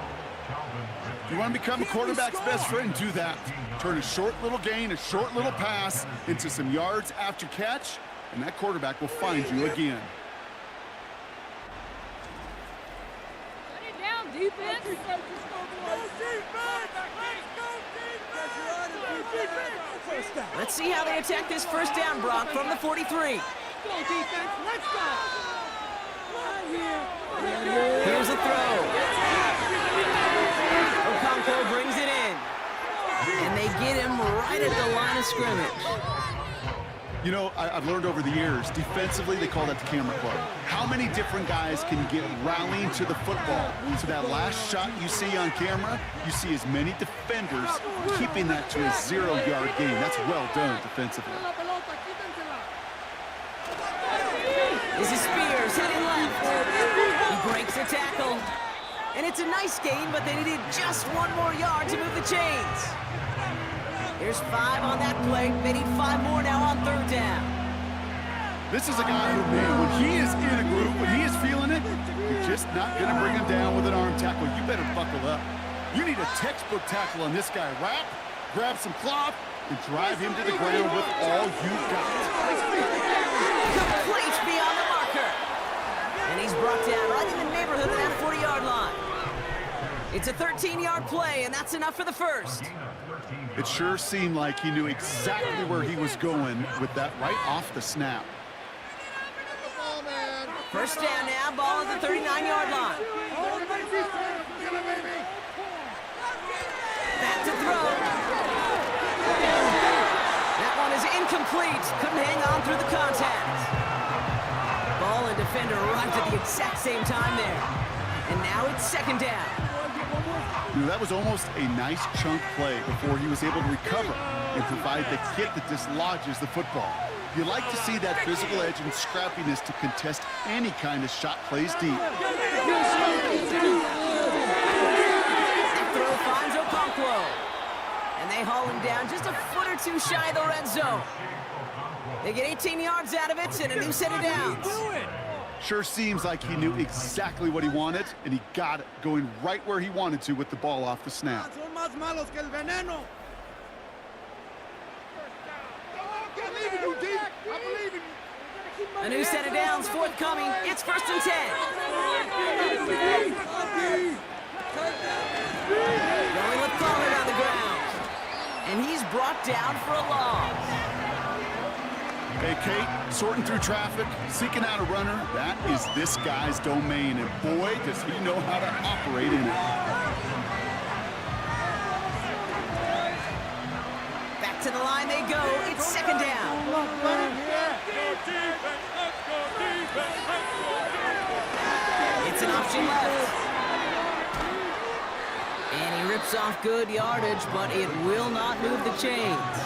If you want to become a quarterback's best friend, do that. Turn a short little gain, a short little pass into some yards after catch, and that quarterback will find you again. Shut it down, defense. Go defense! Let's go defense! Let's see how they attack this 1st down, Brock, from the 43. Go defense, let's go. Here's a throw. Okonkwo brings it in. And they get him right at the line of scrimmage. You know, I've learned over the years, defensively, they call that the camera club. How many different guys can get rallying to the football? So that last shot you see on camera, you see as many defenders keeping that to a 0-yard gain. That's well done defensively. This is Spears heading left. He breaks the tackle. And it's a nice gain, but they needed just 1 more yard to move the chains. Here's 5 on that play. They need 5 more now on 3rd down. This is a guy who, man, when he is in a group, when he is feeling it, you're just not going to bring him down with an arm tackle. You better buckle up. You need a textbook tackle on this guy. Wrap, grab some cloth, and drive him to the ground with all you got. Complete beyond the marker. And he's brought down right in the neighborhood of that 40-yard line. It's a 13-yard play, and that's enough for the 1st. It sure seemed like he knew exactly where he was going with that right off the snap. 1st down now, ball at the 39-yard line. Back to throw. That one is incomplete. Couldn't hang on through the contact. Ball and defender arrived at the exact same time there. And now it's 2nd down. You know, that was almost a nice chunk play before he was able to recover and provide the hit that dislodges the football. You like to see that physical edge and scrappiness to contest any kind of shot plays deep. That throw finds Okonkwo. And they haul him down just a foot or 2 shy of the red zone. They get 18 yards out of it and a new set of downs. Sure seems like he knew exactly what he wanted, and he got it going right where he wanted to with the ball off the snap. A new set of downs forthcoming. It's 1st and 10. Going with Pollard on the ground. And he's brought down for a loss. Hey, Kate, sorting through traffic, seeking out a runner, that is this guy's domain, and boy, does he know how to operate in it. Back to the line they go. It's 2nd down. It's an option left. And he rips off good yardage, but it will not move the chains.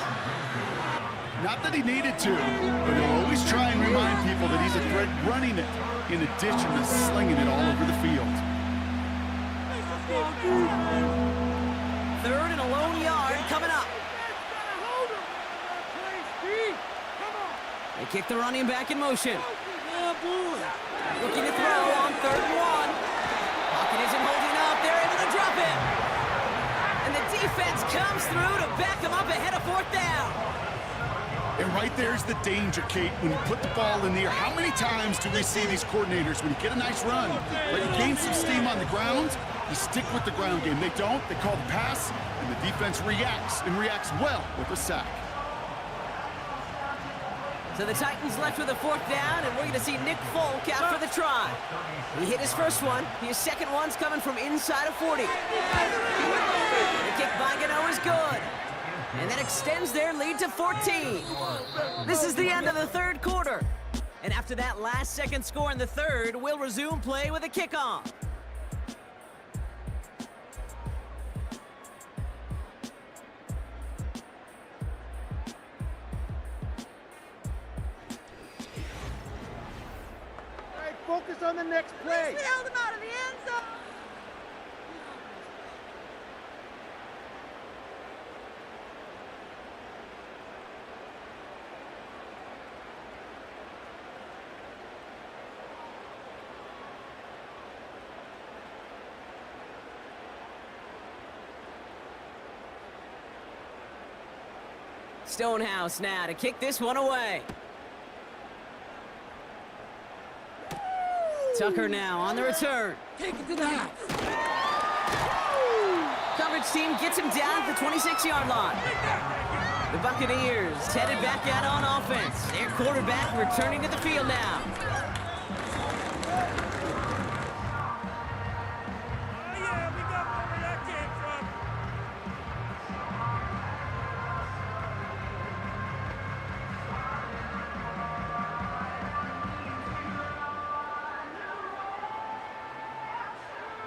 Not that he needed to, but he'll always try and remind people that he's a threat running it, in addition to slinging it all over the field. 3rd and a lone yard coming up. They kick the running back in motion. Looking to throw on 3rd and 1. Pocket isn't holding up. They're able to drop him. And the defense comes through to back him up ahead of 4th down. And right there's the danger, Kate, when you put the ball in the air. How many times do we see these coordinators, when you get a nice run, but you gain some steam on the ground, you stick with the ground game. They don't, they call the pass, and the defense reacts, and reacts well with a sack. So the Titans left with a 4th down, and we're going to see Nick Folk out for the try. He hit his first one. His second one's coming from inside of 40. The kick by Gano is good. And that extends their lead to 14. This is the end of the 3rd quarter. And after that last-second score in the 3rd, we'll resume play with a kickoff. Focus on the next play. We held him out of the end zone. Stonehouse now to kick this one away. Tucker now on the return. Take it to the house. Coverage team gets him down at the 26-yard line. The Buccaneers headed back out on offense. Their quarterback returning to the field now. Oh, yeah, we got where that came from.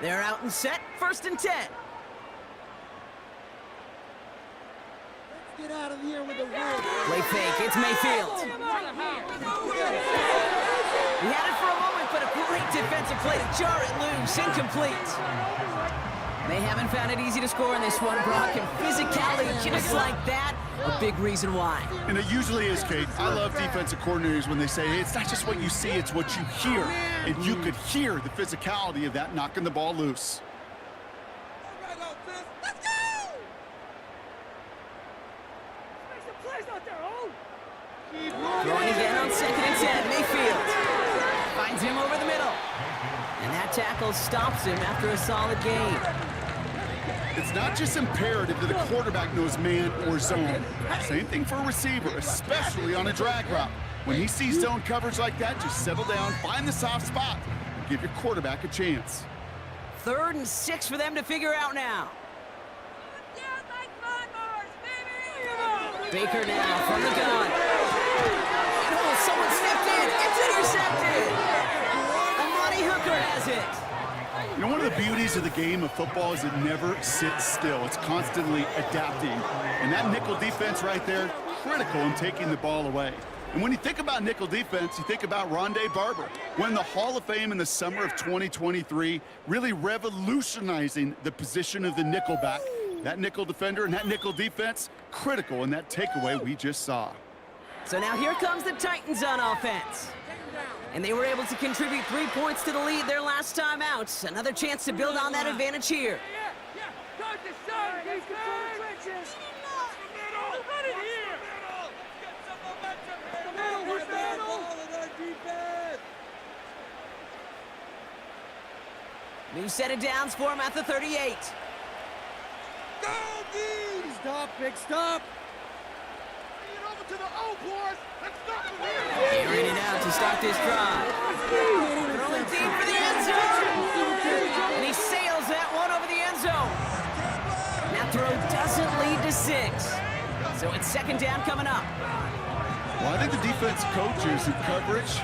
They're out and set, 1st and 10. Let's get out of here with a win. Play fake, it's Mayfield. He had it for a moment, but a great defensive play to jar it loose, incomplete. They haven't found it easy to score in this one, Brock, and physicality just like that, a big reason why. And it usually is, Kate. I love defensive coordinators when they say, hey, it's not just what you see, it's what you hear. And you could hear the physicality of that knocking the ball loose. Let's go! Make some plays out there, oh! Throwing again on 2nd and 10, Mayfield finds him over the middle. And that tackle stops him after a solid gain. It's not just imperative that a quarterback knows man or zone. Same thing for a receiver, especially on a drag route. When he sees zone coverage like that, just settle down, find the soft spot, and give your quarterback a chance. 3rd and 6 for them to figure out now. Down like lawnmowers, baby! Baker now from the gun. Oh, someone stepped in. It's intercepted. Amani Hooker has it. You know, one of the beauties of the game of football is it never sits still. It's constantly adapting. And that nickel defense right there, critical in taking the ball away. And when you think about nickel defense, you think about Rondé Barber, won the Hall of Fame in the summer of 2023, really revolutionizing the position of the nickelback. That nickel defender and that nickel defense, critical in that takeaway we just saw. So now here comes the Titans on offense. And they were able to contribute 3 points to the lead their last time out. Another chance to build on that advantage here. Start the sun, he's control the trenches. Run it here. Get some momentum here. New set of downs for him at the 38. Go, D! Stop, big stop. To the O, boys. Let's stop it here. Carrying it out to start this drive. Throwing deep for the end zone. And he sails that one over the end zone. That throw doesn't lead to 6. So it's 2nd down coming up. Well, I think the defense coaches in coverage,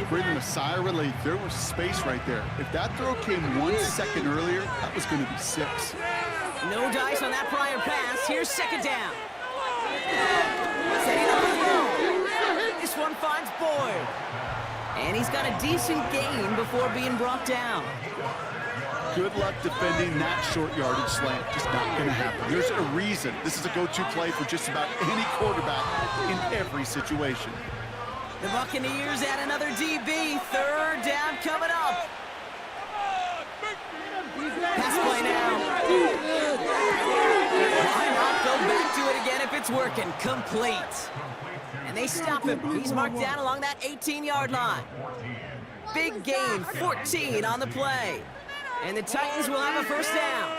breathing a sigh of relief. There was space right there. If that throw came 1 second earlier, that was going to be 6. No dice on that prior pass. Here's 2nd down. Setting up the throw. This one finds Boyd. And he's got a decent gain before being brought down. Good luck defending that short yardage slant. Just not going to happen. There's a reason. This is a go-to play for just about any quarterback in every situation. The Buccaneers add another DB. 3rd down coming up. Pass play now. Why not go back to it again if it's working? Complete. And they stop him. He's marked down along that 18-yard line. Big gain, 14 on the play. And the Titans will have a 1st down.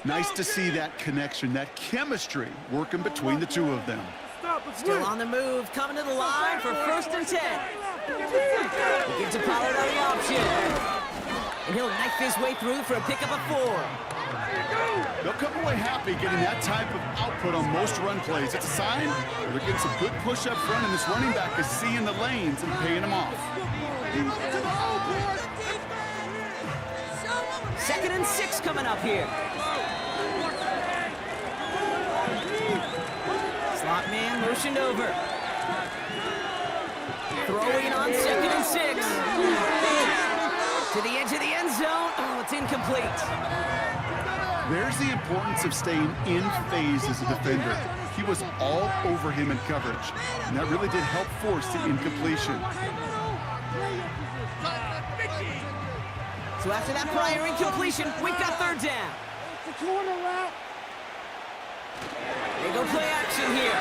Nice to see that connection, that chemistry working between the two of them. Still on the move, coming to the line for 1st and 10. He gives to Pollard on the option. And he'll knife his way through for a pickup of 4. They'll come away happy getting that type of output on most run plays. It's a sign they're getting some good push up front, and this running back is seeing the lanes and paying them off. 2nd and 6 coming up here. Slot man motioned over. Throwing on 2nd and 6. To the edge of the end zone. Oh, it's incomplete. There's the importance of staying in phase as a defender. He was all over him in coverage, and that really did help force the incompletion. So after that prior incompletion, we've got 3rd down. They go play action here.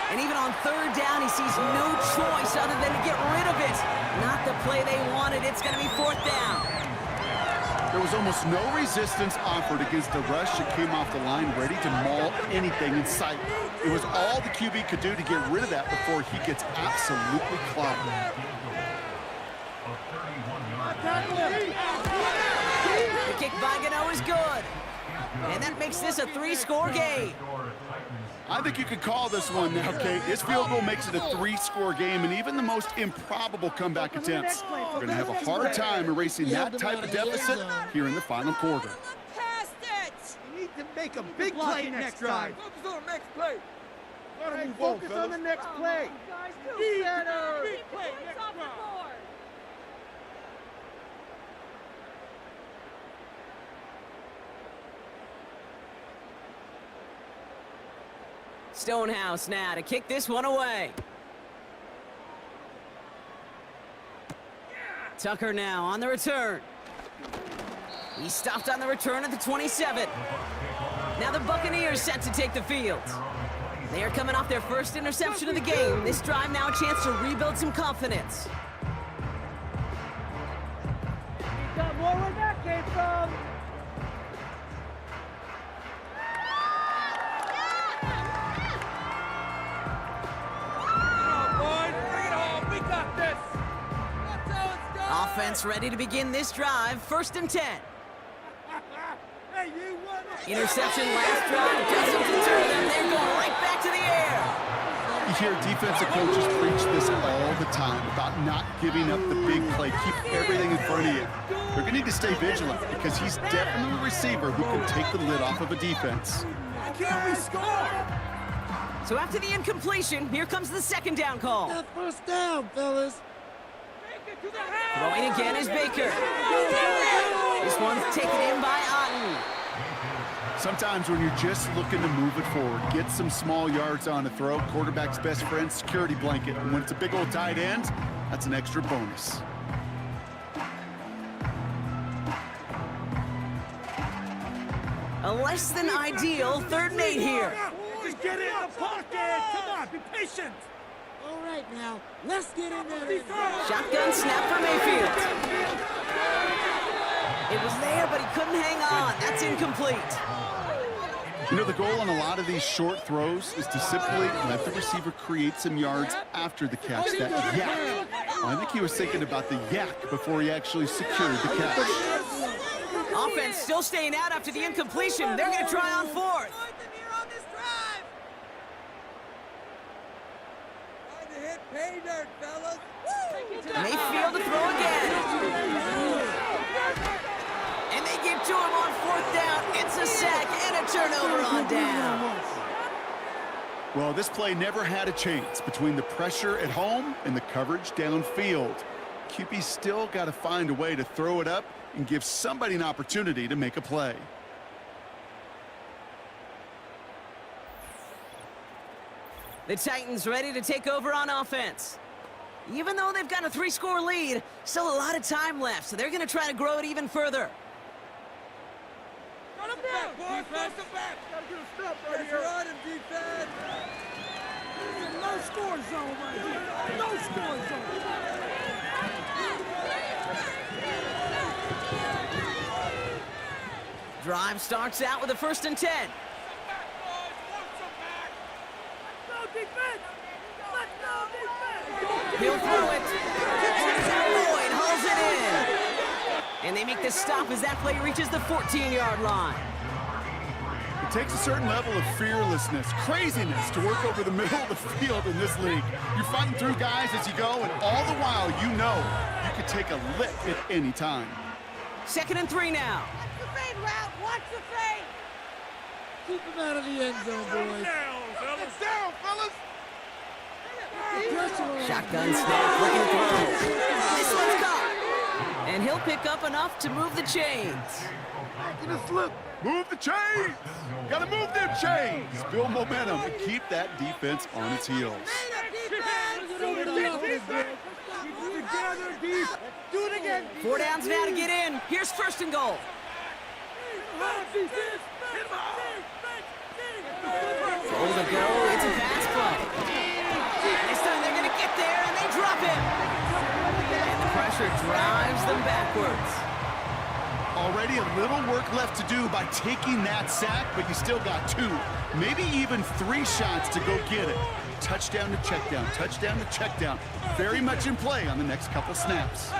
And even on 3rd down, he sees no choice other than to get rid of it. Not the play they wanted. It's going to be 4th down. There was almost no resistance offered against the rush that came off the line ready to maul anything in sight. It was all the QB could do to get rid of that before he gets absolutely clobbered. The kick by Gano is good. And that makes this a 3-score game. I think you could call this one now, Kate. This field goal makes it a 3-score game, and even the most improbable comeback attempts are going to have a hard time erasing that type of deficit here in the final quarter. Past it! You need to make a big play next drive. Focus on the next play. Focus on the next play. Keep the points off the board. Stonehouse now to kick this one away. Tucker now on the return. He stopped on the return at the 27. Now the Buccaneers set to take the field. They are coming off their first interception of the game. This drive now a chance to rebuild some confidence. Got more where that came from. Offense ready to begin this drive. 1st and 10. Interception last drive doesn't deter them. They're going right back to the air. You hear defensive coaches preach this all the time about not giving up the big play. Keep everything in front of you. They're going to need to stay vigilant because he's definitely a receiver who can take the lid off of a defense. Can we score? So after the incompletion, here comes the 2nd down call. That 1st down, fellas. Throwing again is Baker. This one's taken in by Otten. Sometimes when you're just looking to move it forward, get some small yards on a throw, quarterback's best friend, security blanket. And when it's a big old tight end, that's an extra bonus. A less than ideal 3rd and 8 here. Just get in the pocket. Come on, be patient. All right, now, let's get in there. Shotgun snap for Mayfield. It was there, but he couldn't hang on. That's incomplete. You know, the goal on a lot of these short throws is to simply let the receiver create some yards after the catch, that yak. Well, I think he was thinking about the yak before he actually secured the catch. Offense still staying out after the incompletion. They're going to try on 4th. Pay dirt, fellas. Mayfield to throw again. And they get to him on 4th down. It's a sack and a turnover on down. Well, this play never had a chance between the pressure at home and the coverage downfield. QB still got to find a way to throw it up and give somebody an opportunity to make a play. The Titans ready to take over on offense. Even though they've got a 3-score lead, still a lot of time left, so they're going to try to grow it even further. Run him down, boys. Press him back. Gotta get a stop right here. Pressure on him, defense. No score zone right here. No score zone. Drive starts out with a 1st and 10. defense! Let's go, defense! He'll throw it. Lloyd hauls it in. And they make the stop as that play reaches the 14-yard line. It takes a certain level of fearlessness, craziness to work over the middle of the field in this league. You're fighting through guys as you go, and all the while you know you could take a lick at any time. 2nd and 3 now. Watch the fade route. Watch the fade. Keep him out of the end zone, boys. It's down, fellas. Shotgun snap, looking to throw. This one's caught. And he'll pick up enough to move the chains. Making a slip. Move the chains! Gotta move them chains! Build momentum and keep that defense on its heels. Do it again. 4 downs now to get in. Here's 1st and goal. Goal to go. It's a pass play. This time they're going to get there, and they drop him. And the pressure drives them backwards. Already a little work left to do by taking that sack, but you still got 2, maybe even 3 shots to go get it. Touchdown to check down, touchdown to check down. Very much in play on the next couple snaps.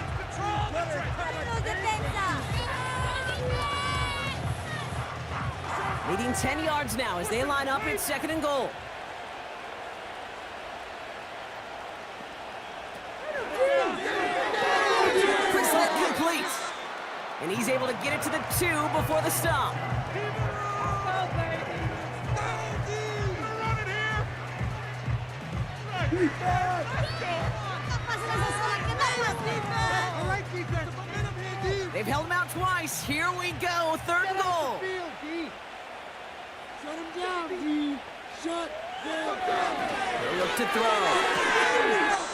Leading 10 yards now as they line up at 2nd and goal. Quick slip complete. And he's able to get it to the 2 before the stop. They've held him out twice. Here we go. 3rd and goal. Shut him down, D. Shut them down. They'll look to throw.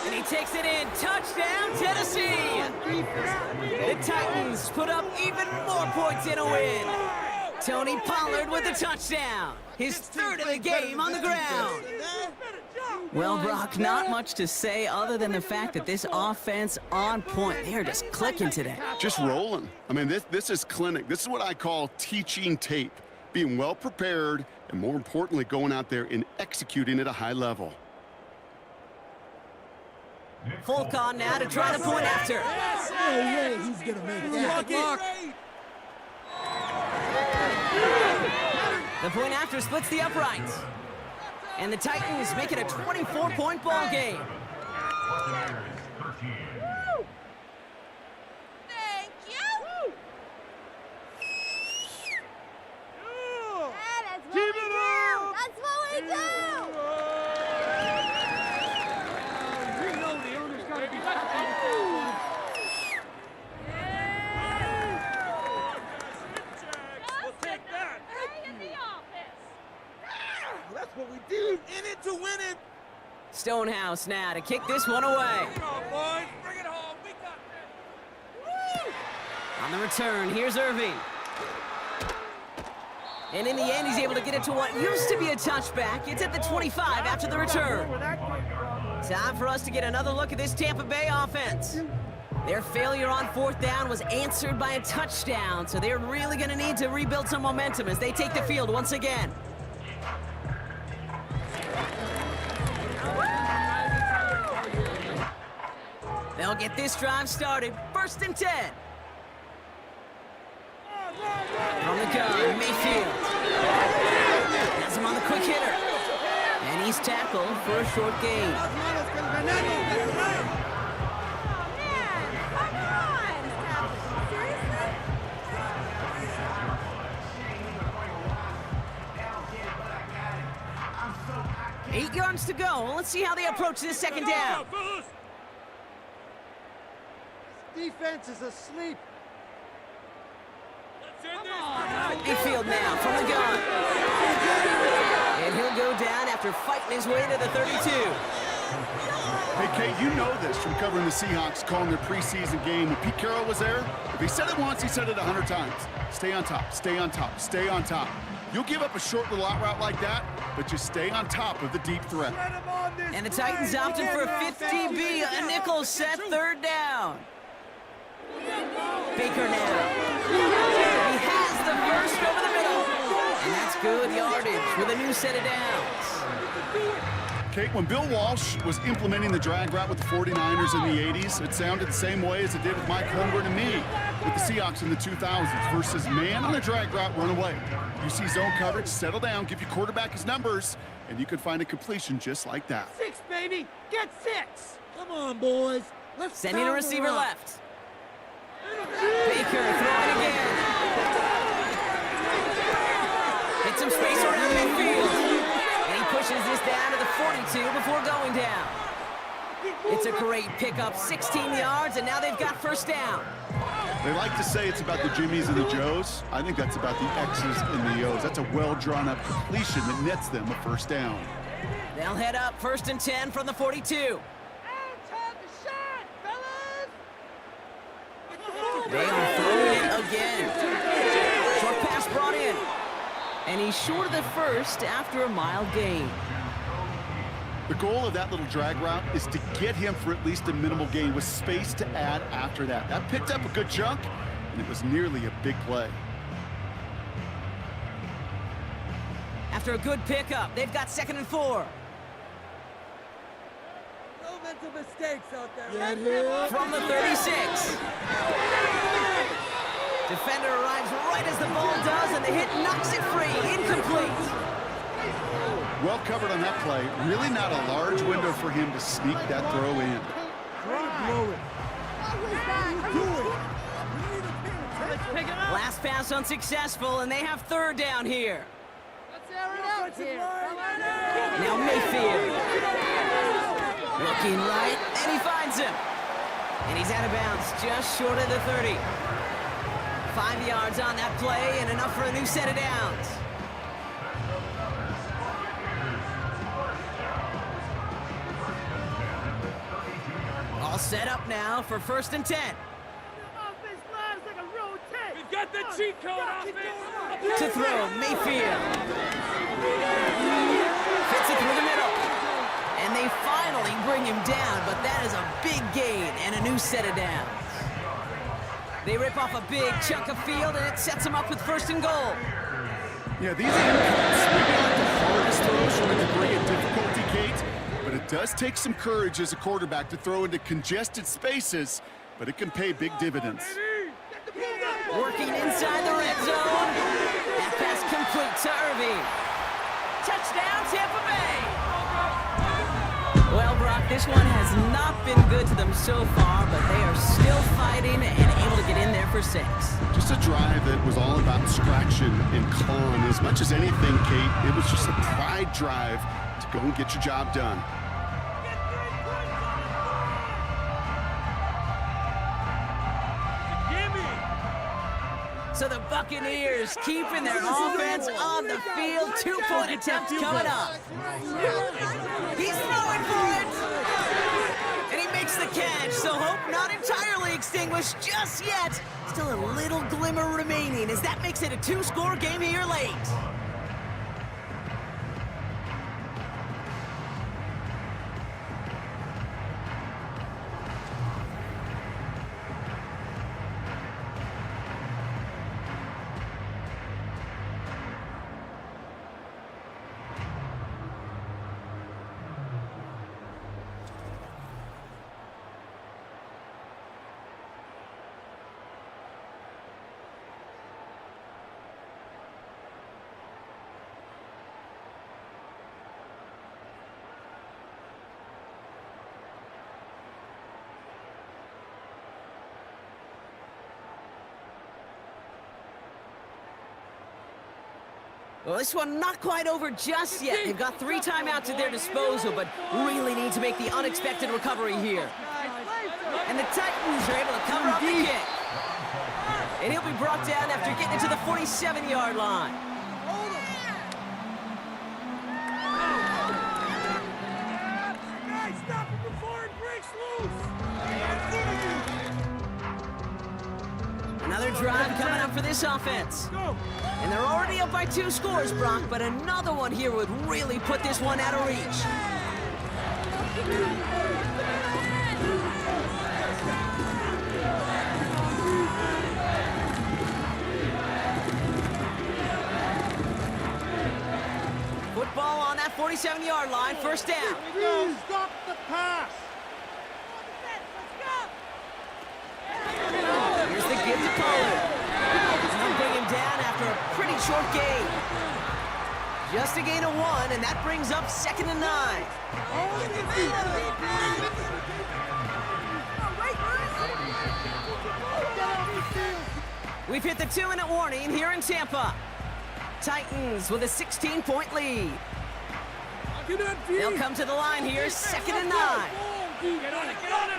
And he takes it in. Touchdown, Tennessee. The Titans put up even more points in a win. Tony Pollard with the touchdown. His 3rd of the game on the ground. Well, Brock, not much to say other than the fact that this offense on point. They're just clicking today. Just rolling. I mean, this is clinic. This is what I call teaching tape. Being well prepared, and more importantly, going out there and executing at a high level. Folk on now to try the point after. Yeah, he's going to make that. The point after splits the uprights. And the Titans make it a 24-point ball game. Thank you. That is what we do. That's what we do. We know the owner's got to be back. We'll take that. Stay in the office. That's what we do. In it to win it. Stonehouse now to kick this one away. Come on, boys. Bring it home. We got this. On the return, here's Irving. And in the end, he's able to get it to what used to be a touchback. It's at the 25 after the return. Time for us to get another look at this Tampa Bay offense. Their failure on 4th down was answered by a touchdown, so they're really going to need to rebuild some momentum as they take the field once again. They'll get this drive started. 1st and 10. From the gun, Mayfield. Has him on the quick hitter. And he's tackled for a short gain. Come on. 8 yards to go. Let's see how they approach this 2nd down. Defense is asleep. Mayfield now from the gun. And he'll go down after fighting his way to the 32. Hey, Kate, you know this from covering the Seahawks, calling their preseason game. When Pete Carroll was there, if he said it once, he said it 100 times. Stay on top, stay on top, stay on top. You'll give up a short little out route like that, but just stay on top of the deep threat. And the Titans opted for a 50 DB, a nickel set 3rd down. Baker now. He has the first over the middle. And that's good yardage with a new set of downs. Kate, when Bill Walsh was implementing the drag route with the 49ers in the 80s, it sounded the same way as it did with Mike Holmgren and me with the Seahawks in the 2000s versus man on a drag route, run away. You see zone coverage, settle down, give your quarterback his numbers, and you can find a completion just like that. 6, baby! Get 6! Come on, boys. Let's Sending a pound receiver the rock. left. Baker throwing again. Hit some space around midfield. And he pushes this down to the 42 before going down. It's a great pickup, 16 yards, and now they've got first down. They like to say it's about the Jimmies and the Joes. I think that's about the X's and the O's. That's a well-drawn-up completion that nets them a first down. They'll head up 1st and 10 from the 42. They are throwing it again. Short pass brought in. And he's short of the first after a mild gain. The goal of that little drag route is to get him for at least a minimal gain with space to add after that. That picked up a good chunk, and it was nearly a big play. After a good pickup, they've got 2nd and 4. No mental mistakes out there. Get him. From the 36. Defender arrives right as the ball does, and the hit knocks it free. Incomplete. Well covered on that play. Really not a large window for him to sneak that throw in. Last pass unsuccessful, and they have 3rd down here. Now Mayfield. Looking right, and he finds him. And he's out of bounds, just short of the 30. 5 yards on that play, and enough for a new set of downs. All set up now for 1st and 10. We've got the cheat code offense. To throw, Mayfield. Fits it through the middle. And they finally bring him down, but that is a big gain and a new set of downs. They rip off a big chunk of field, and it sets them up with 1st and goal. Yeah, these incomes, maybe not the hardest throws from a degree of difficulty, Kate, but it does take some courage as a quarterback to throw into congested spaces, but it can pay big dividends. Working inside the red zone. That pass complete to Irving. Touchdown, Tampa Bay. Well, Brock, this one has not been good to them so far, but they are still fighting and able to get in there for 6. Just a drive that was all about scratching and clawing. As much as anything, Kate, it was just a pride drive to go and get your job done. So the Buccaneers keeping their offense on the field. 2-point attempt coming up. He's throwing for it. And he makes the catch, so hope not entirely extinguished just yet. Still a little glimmer remaining as that makes it a 2-score game here late. Well, this one not quite over just yet. They've got 3 timeouts at their disposal, but really need to make the unexpected recovery here. And the Titans are able to cover up the kick. And he'll be brought down after getting into the 47-yard line. Stop it before it breaks loose. Another drive coming up for this offense. And they're already up by 2 scores, Brock, but another one here would really put this one out of reach. ball on that 47-yard line, first down. Please stop the pass. Here's the give to Pollard. He'll bring him down after a pretty short gain. Just a gain of 1, and that brings up 2nd and 9. We've hit the 2-minute warning here in Tampa. Titans with a 16-point lead. They'll come to the line here, 2nd and 9. Get on it, get on it!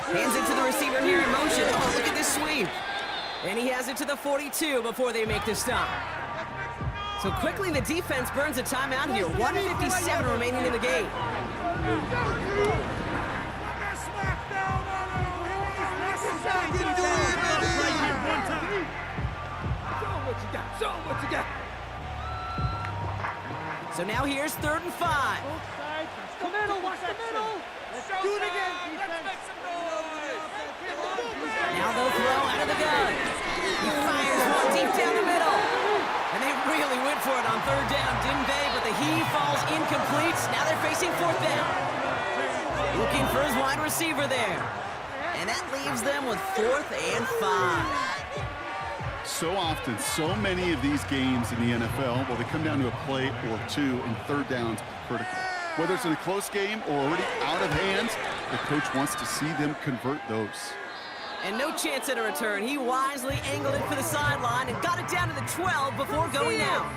Hands it to the receiver here in motion. Oh, look at this sweep. And he has it to the 42 before they make the stop. So quickly the defense burns a timeout here. 1:57 remaining in the game. Show him what you got. So now here's 3rd and 5. Come in, watch the middle. Let's do it again, defense. Now they'll throw out of the gun. He fires one deep down the middle. And they really went for it on 3rd down, didn't they? But the heave falls incomplete. Now they're facing 4th down. Looking for his wide receiver there. And that leaves them with 4th and 5. So often, so many of these games in the NFL, well, they come down to a play or two, and 3rd downs critical. Whether it's in a close game or already out of hands, the coach wants to see them convert those. And no chance at a return. He wisely angled it for the sideline and got it down to the 12 before going out.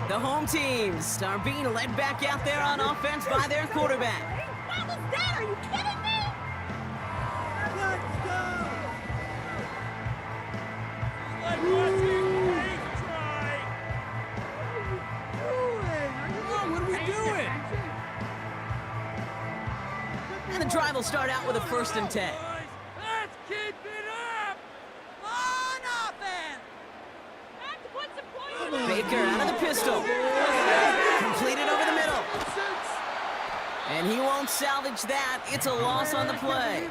The home teams are being led back out there on offense by their quarterback. What was that? Are you kidding me? Let's go! What are we doing? And the drive will start out with a 1st and 10. Let's keep it up! On offense! Time to put some points in. Baker out of the pistol. Completed over the middle. And he won't salvage that. It's a loss on the play.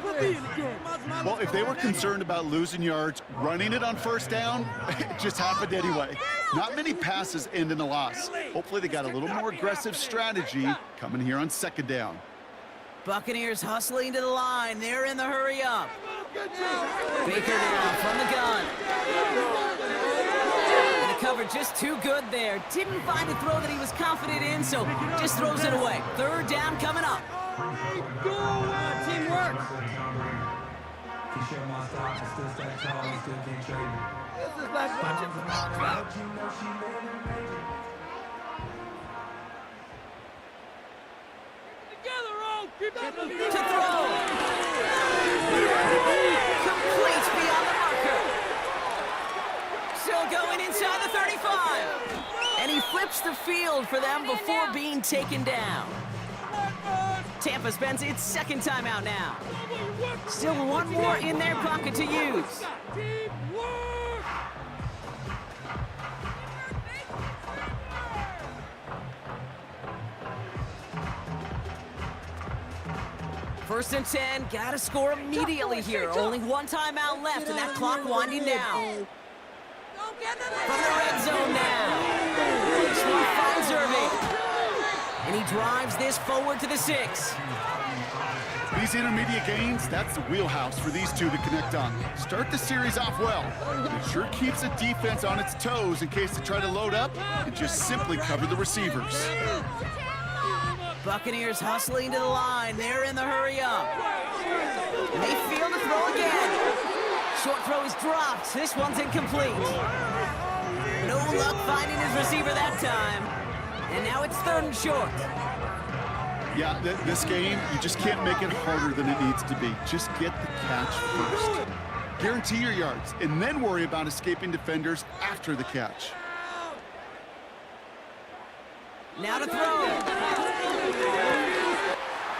Well, if they were concerned about losing yards, running it on 1st down, it just happened anyway. Not many passes end in a loss. Hopefully they got a little more aggressive strategy coming here on 2nd down. Buccaneers hustling to the line. They're in the hurry up. Baker now from the gun. And the cover just too good there. Didn't find a throw that he was confident in, so just throws it away. 3rd down coming up. Teamwork! This is like watching some out. To throw. Complete beyond the marker. Still going inside the 35. And he flips the field for them before being taken down. Tampa spends its 2nd timeout now. Still one more in their pocket to use. First and 10, gotta score immediately here. Only 1 timeout left, and that clock winding down. From the red zone now. Smith finds Irving. And he drives this forward to the 6. These intermediate gains, that's the wheelhouse for these two to connect on. Start the series off well. It sure keeps the defense on its toes in case they try to load up and just simply cover the receivers. Buccaneers hustling to the line. They're in the hurry up. Mayfield to throw again. Short throw is dropped. This one's incomplete. No luck finding his receiver that time. And now it's 3rd and short. Yeah, this game, you just can't make it harder than it needs to be. Just get the catch first. Guarantee your yards, and then worry about escaping defenders after the catch. Now to throw.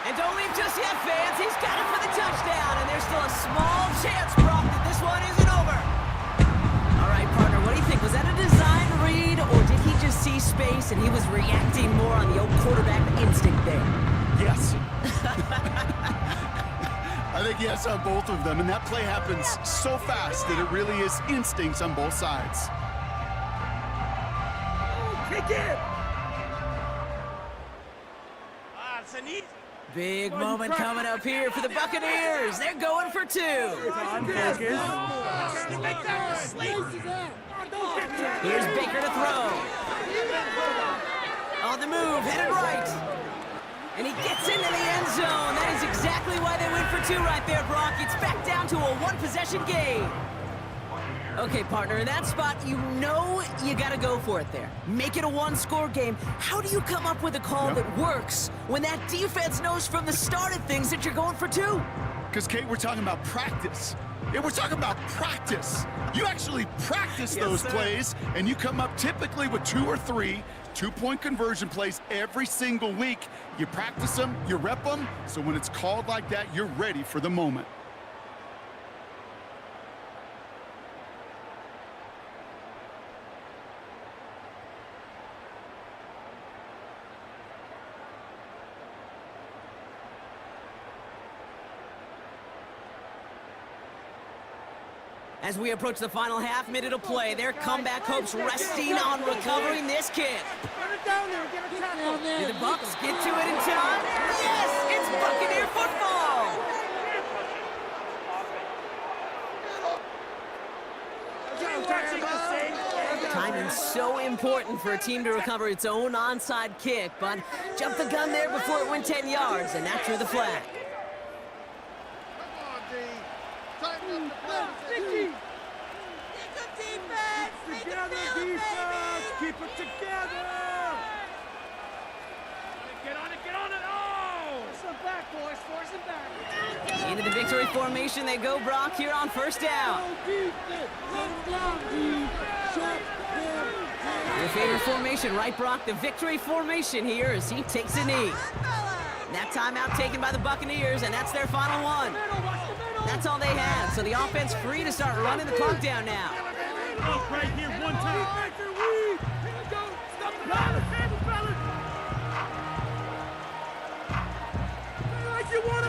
And don't leave just yet, fans. He's got it for the touchdown, and there's still a small chance, Brock, that this one isn't over. All right, partner, what do you think? Was that a design read, or did he just see space and he was reacting more on the old quarterback instinct there? Yes. I think yes on both of them, and that play happens so fast that it really is instincts on both sides. Kick it! It's an easy. Big moment coming up here for the Buccaneers. They're going for 2. Here's Baker to throw. On the move, headed right. And he gets into the end zone. That is exactly why they went for 2 right there, Brock. It's back down to a 1-possession game. Okay, partner, in that spot, you know you got to go for it there. Make it a 1-score game. How do you come up with a call that works when that defense knows from the start of things that you're going for 2? Because, Kate, we're talking about practice. Yeah, we're talking about practice. You actually practice those plays, and you come up typically with 2 or 3 2-point conversion plays every single week. You practice them, you rep them, so when it's called like that, you're ready for the moment. As we approach the final half-minute of play, their comeback hopes resting on recovering this kick. Run it down there, get a tackle. Do the Bucs get to it in time? Yes! It's Buccaneer football! Timing's so important for a team to recover its own onside kick, but jumped the gun there before it went 10 yards, and that drew the flag. Keep it together! Get on it! Oh! Force them back, boys, force them back. Into the victory formation they go, Brock, here on first down. Your favorite formation, right, Brock? The victory formation here as he takes a knee. That timeout taken by the Buccaneers, and that's their final one. That's all they had, so the offense free to start running the clock down now. Right here, one time.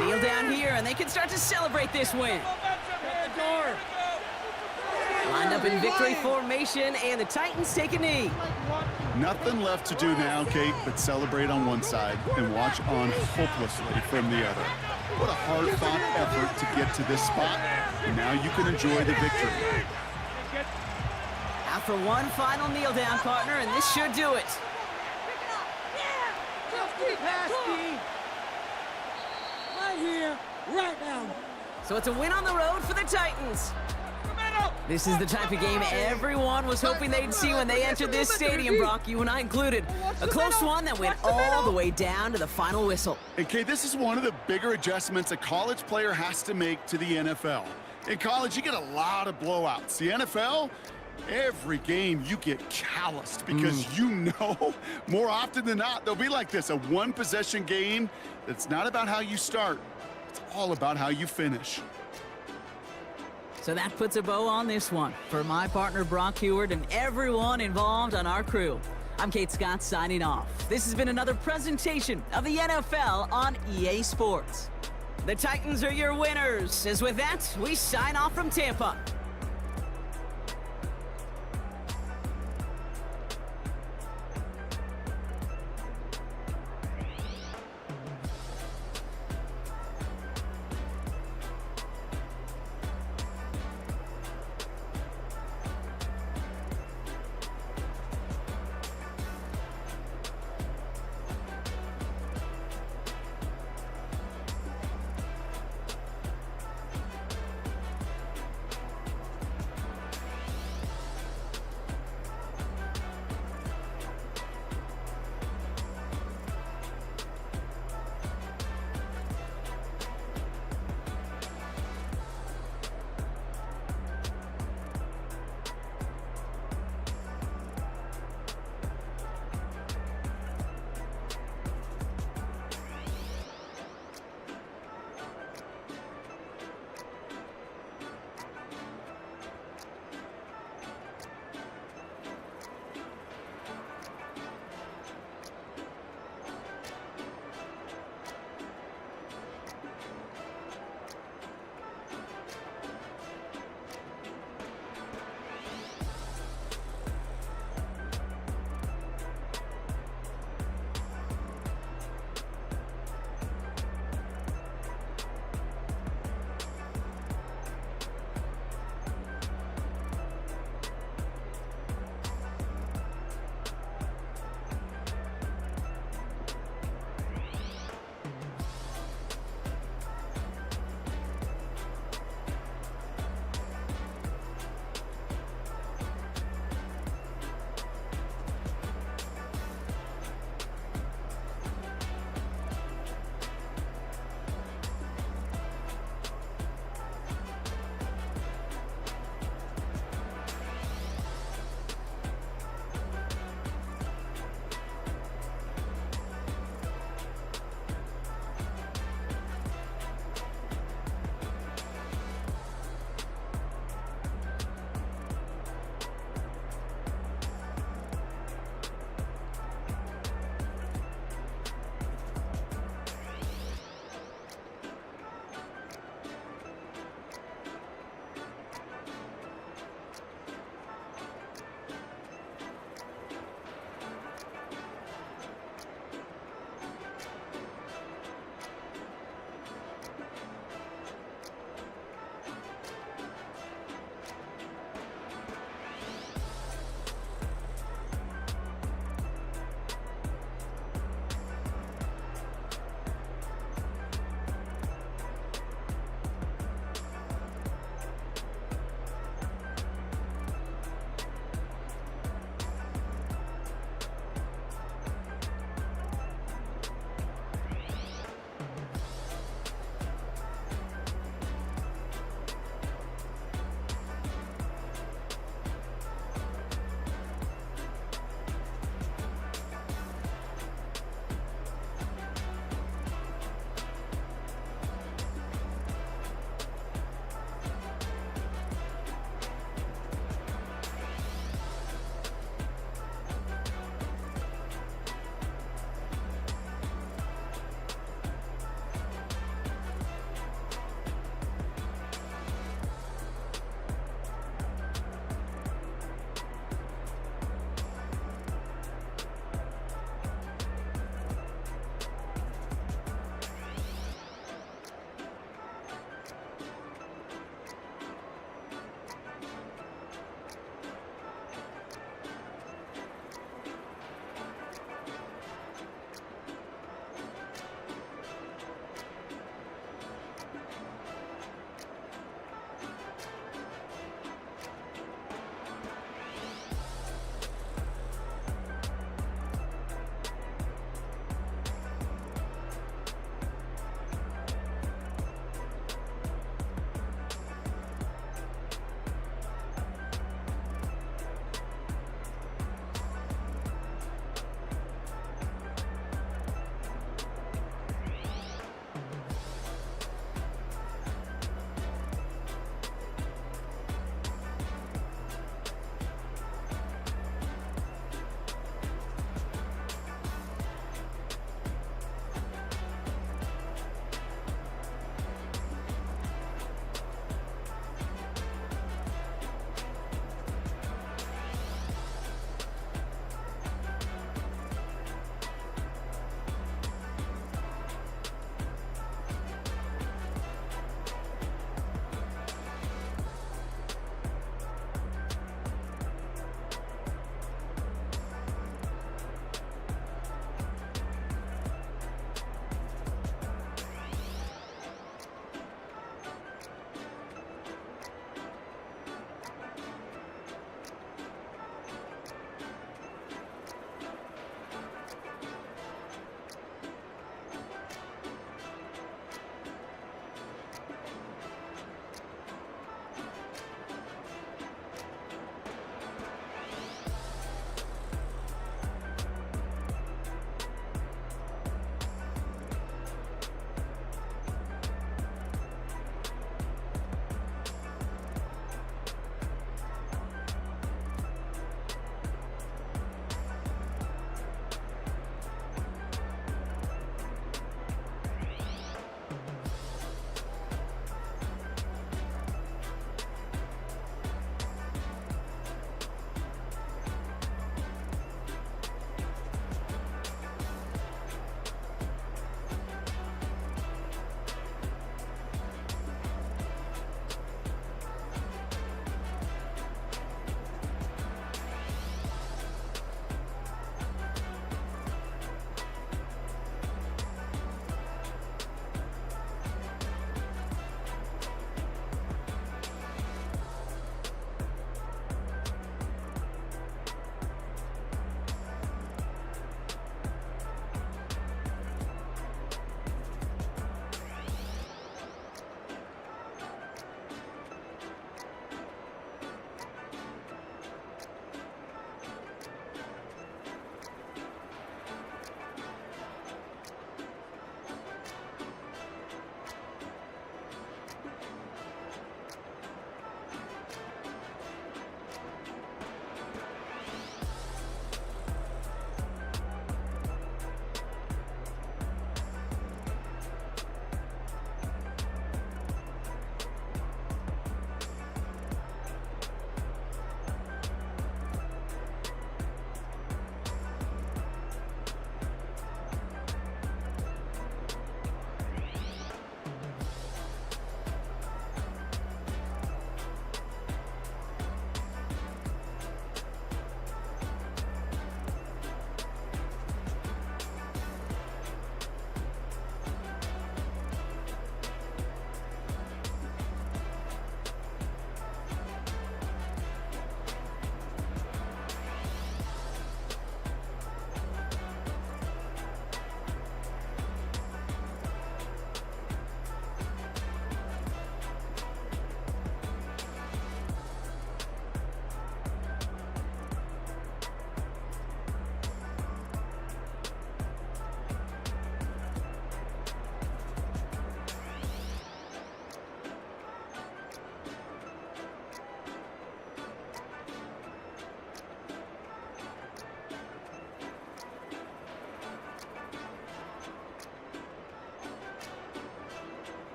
Kneel down here, and they can start to celebrate this win. Lined up in victory formation, and the Titans take a knee. Nothing left to do now, Kate, but celebrate on one side and watch on hopelessly from the other. What a hard-fought effort to get to this spot, and now you can enjoy the victory. Out for one final kneel down, partner, and this should do it. Right here, right now. So it's a win on the road for the Titans. This is the type of game everyone was hoping they'd see when they entered this stadium, Brock, you and I included. A close one that went all the way down to the final whistle. And Kate, this is one of the bigger adjustments a college player has to make to the NFL. In college, you get a lot of blowouts. The NFL, every game you get calloused because you know more often than not they'll be like this, a one-possession game that's not about how you start. It's all about how you finish. So that puts a bow on this one. For my partner, Brock Heward, and everyone involved on our crew, I'm Kate Scott signing off. This has been another presentation of the NFL on EA Sports. The Titans are your winners. As with that, we sign off from Tampa.